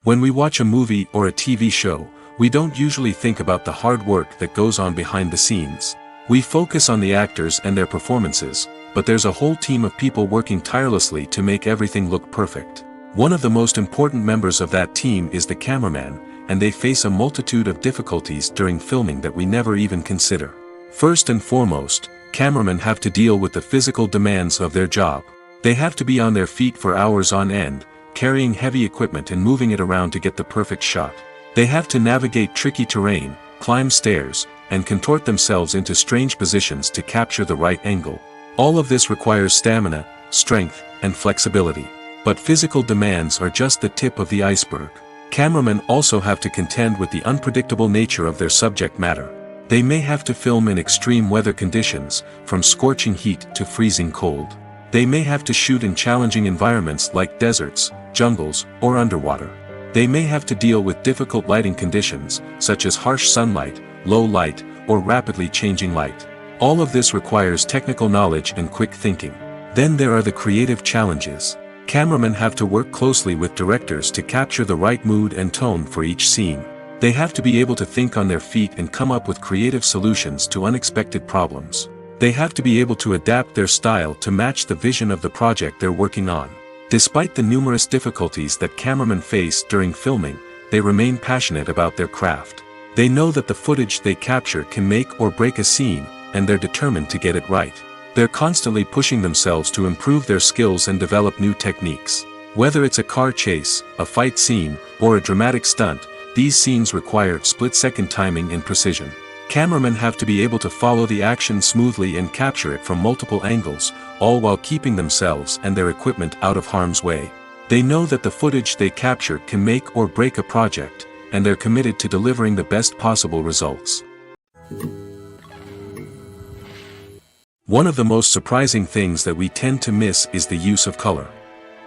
When we watch a movie or a TV show, we don't usually think about the hard work that goes on behind the scenes. We focus on the actors and their performances, but there's a whole team of people working tirelessly to make everything look perfect. One of the most important members of that team is the cameraman, and they face a multitude of difficulties during filming that we never even consider. First and foremost, cameramen have to deal with the physical demands of their job. They have to be on their feet for hours on end, carrying heavy equipment and moving it around to get the perfect shot. They have to navigate tricky terrain, climb stairs, and contort themselves into strange positions to capture the right angle. All of this requires stamina, strength, and flexibility. But physical demands are just the tip of the iceberg. Cameramen also have to contend with the unpredictable nature of their subject matter. They may have to film in extreme weather conditions, from scorching heat to freezing cold. They may have to shoot in challenging environments like deserts, jungles, or underwater. They may have to deal with difficult lighting conditions, such as harsh sunlight, low light, or rapidly changing light. All of this requires technical knowledge and quick thinking. Then there are the creative challenges. Cameramen have to work closely with directors to capture the right mood and tone for each scene. They have to be able to think on their feet and come up with creative solutions to unexpected problems. They have to be able to adapt their style to match the vision of the project they're working on. Despite the numerous difficulties that cameramen face during filming, they remain passionate about their craft. They know that the footage they capture can make or break a scene, and they're determined to get it right. They're constantly pushing themselves to improve their skills and develop new techniques. Whether it's a car chase, a fight scene, or a dramatic stunt, these scenes require split-second timing and precision. Cameramen have to be able to follow the action smoothly and capture it from multiple angles, all while keeping themselves and their equipment out of harm's way. They know that the footage they capture can make or break a project, and they're committed to delivering the best possible results. One of the most surprising things that we tend to miss is the use of color.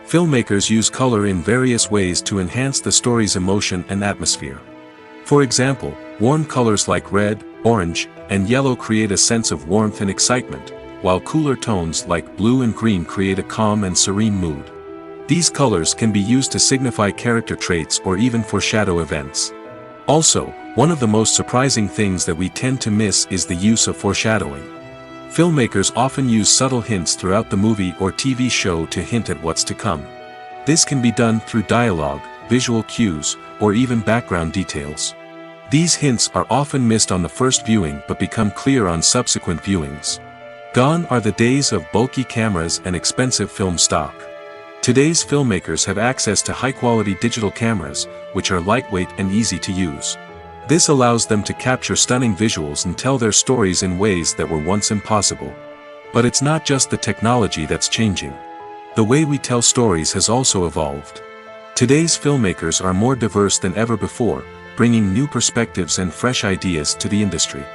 Filmmakers use color in various ways to enhance the story's emotion and atmosphere. For example, warm colors like red, orange, and yellow create a sense of warmth and excitement, while cooler tones like blue and green create a calm and serene mood. These colors can be used to signify character traits or even foreshadow events. Also, one of the most surprising things that we tend to miss is the use of foreshadowing. Filmmakers often use subtle hints throughout the movie or TV show to hint at what's to come. This can be done through dialogue, visual cues, or even background details. These hints are often missed on the first viewing but become clear on subsequent viewings. Gone are the days of bulky cameras and expensive film stock. Today's filmmakers have access to high-quality digital cameras, which are lightweight and easy to use. This allows them to capture stunning visuals and tell their stories in ways that were once impossible. But it's not just the technology that's changing. The way we tell stories has also evolved. Today's filmmakers are more diverse than ever before, bringing new perspectives and fresh ideas to the industry.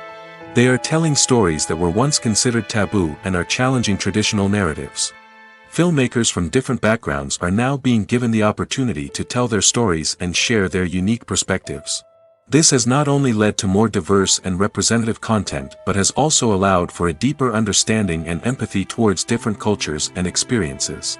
They are telling stories that were once considered taboo and are challenging traditional narratives. Filmmakers from different backgrounds are now being given the opportunity to tell their stories and share their unique perspectives. This has not only led to more diverse and representative content but has also allowed for a deeper understanding and empathy towards different cultures and experiences.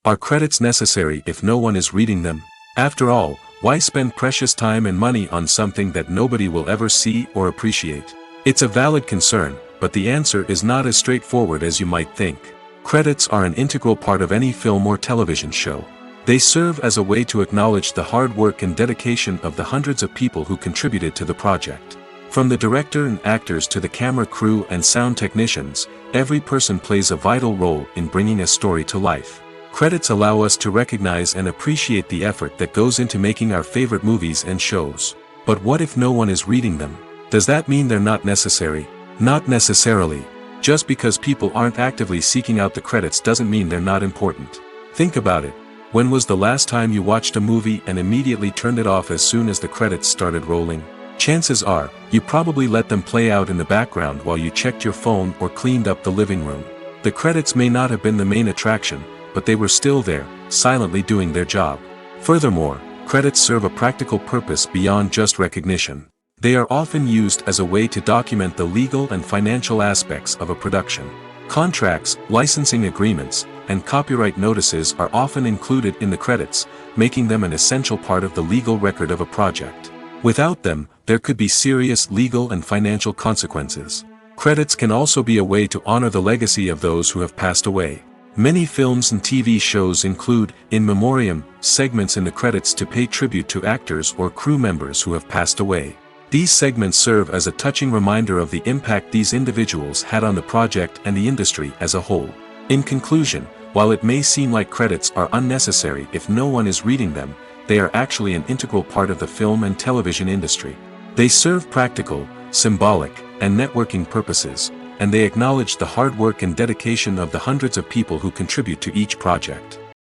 Are credits necessary if no one is reading them? After all, why spend precious time and money on something that nobody will ever see or appreciate? It's a valid concern, but the answer is not as straightforward as you might think. Credits are an integral part of any film or television show. They serve as a way to acknowledge the hard work and dedication of the hundreds of people who contributed to the project. From the director and actors to the camera crew and sound technicians, every person plays a vital role in bringing a story to life. Credits allow us to recognize and appreciate the effort that goes into making our favorite movies and shows. But what if no one is reading them? Does that mean they're not necessary? Not necessarily. Just because people aren't actively seeking out the credits doesn't mean they're not important. Think about it. When was the last time you watched a movie and immediately turned it off as soon as the credits started rolling? Chances are, you probably let them play out in the background while you checked your phone or cleaned up the living room. The credits may not have been the main attraction, but they were still there, silently doing their job. Furthermore, credits serve a practical purpose beyond just recognition. They are often used as a way to document the legal and financial aspects of a production. Contracts, licensing agreements, and copyright notices are often included in the credits, making them an essential part of the legal record of a project. Without them, there could be serious legal and financial consequences. Credits can also be a way to honor the legacy of those who have passed away. Many films and TV shows include, in memoriam, segments in the credits to pay tribute to actors or crew members who have passed away. These segments serve as a touching reminder of the impact these individuals had on the project and the industry as a whole. In conclusion, while it may seem like credits are unnecessary if no one is reading them, they are actually an integral part of the film and television industry. They serve practical, symbolic, and networking purposes, and they acknowledge the hard work and dedication of the hundreds of people who contribute to each project.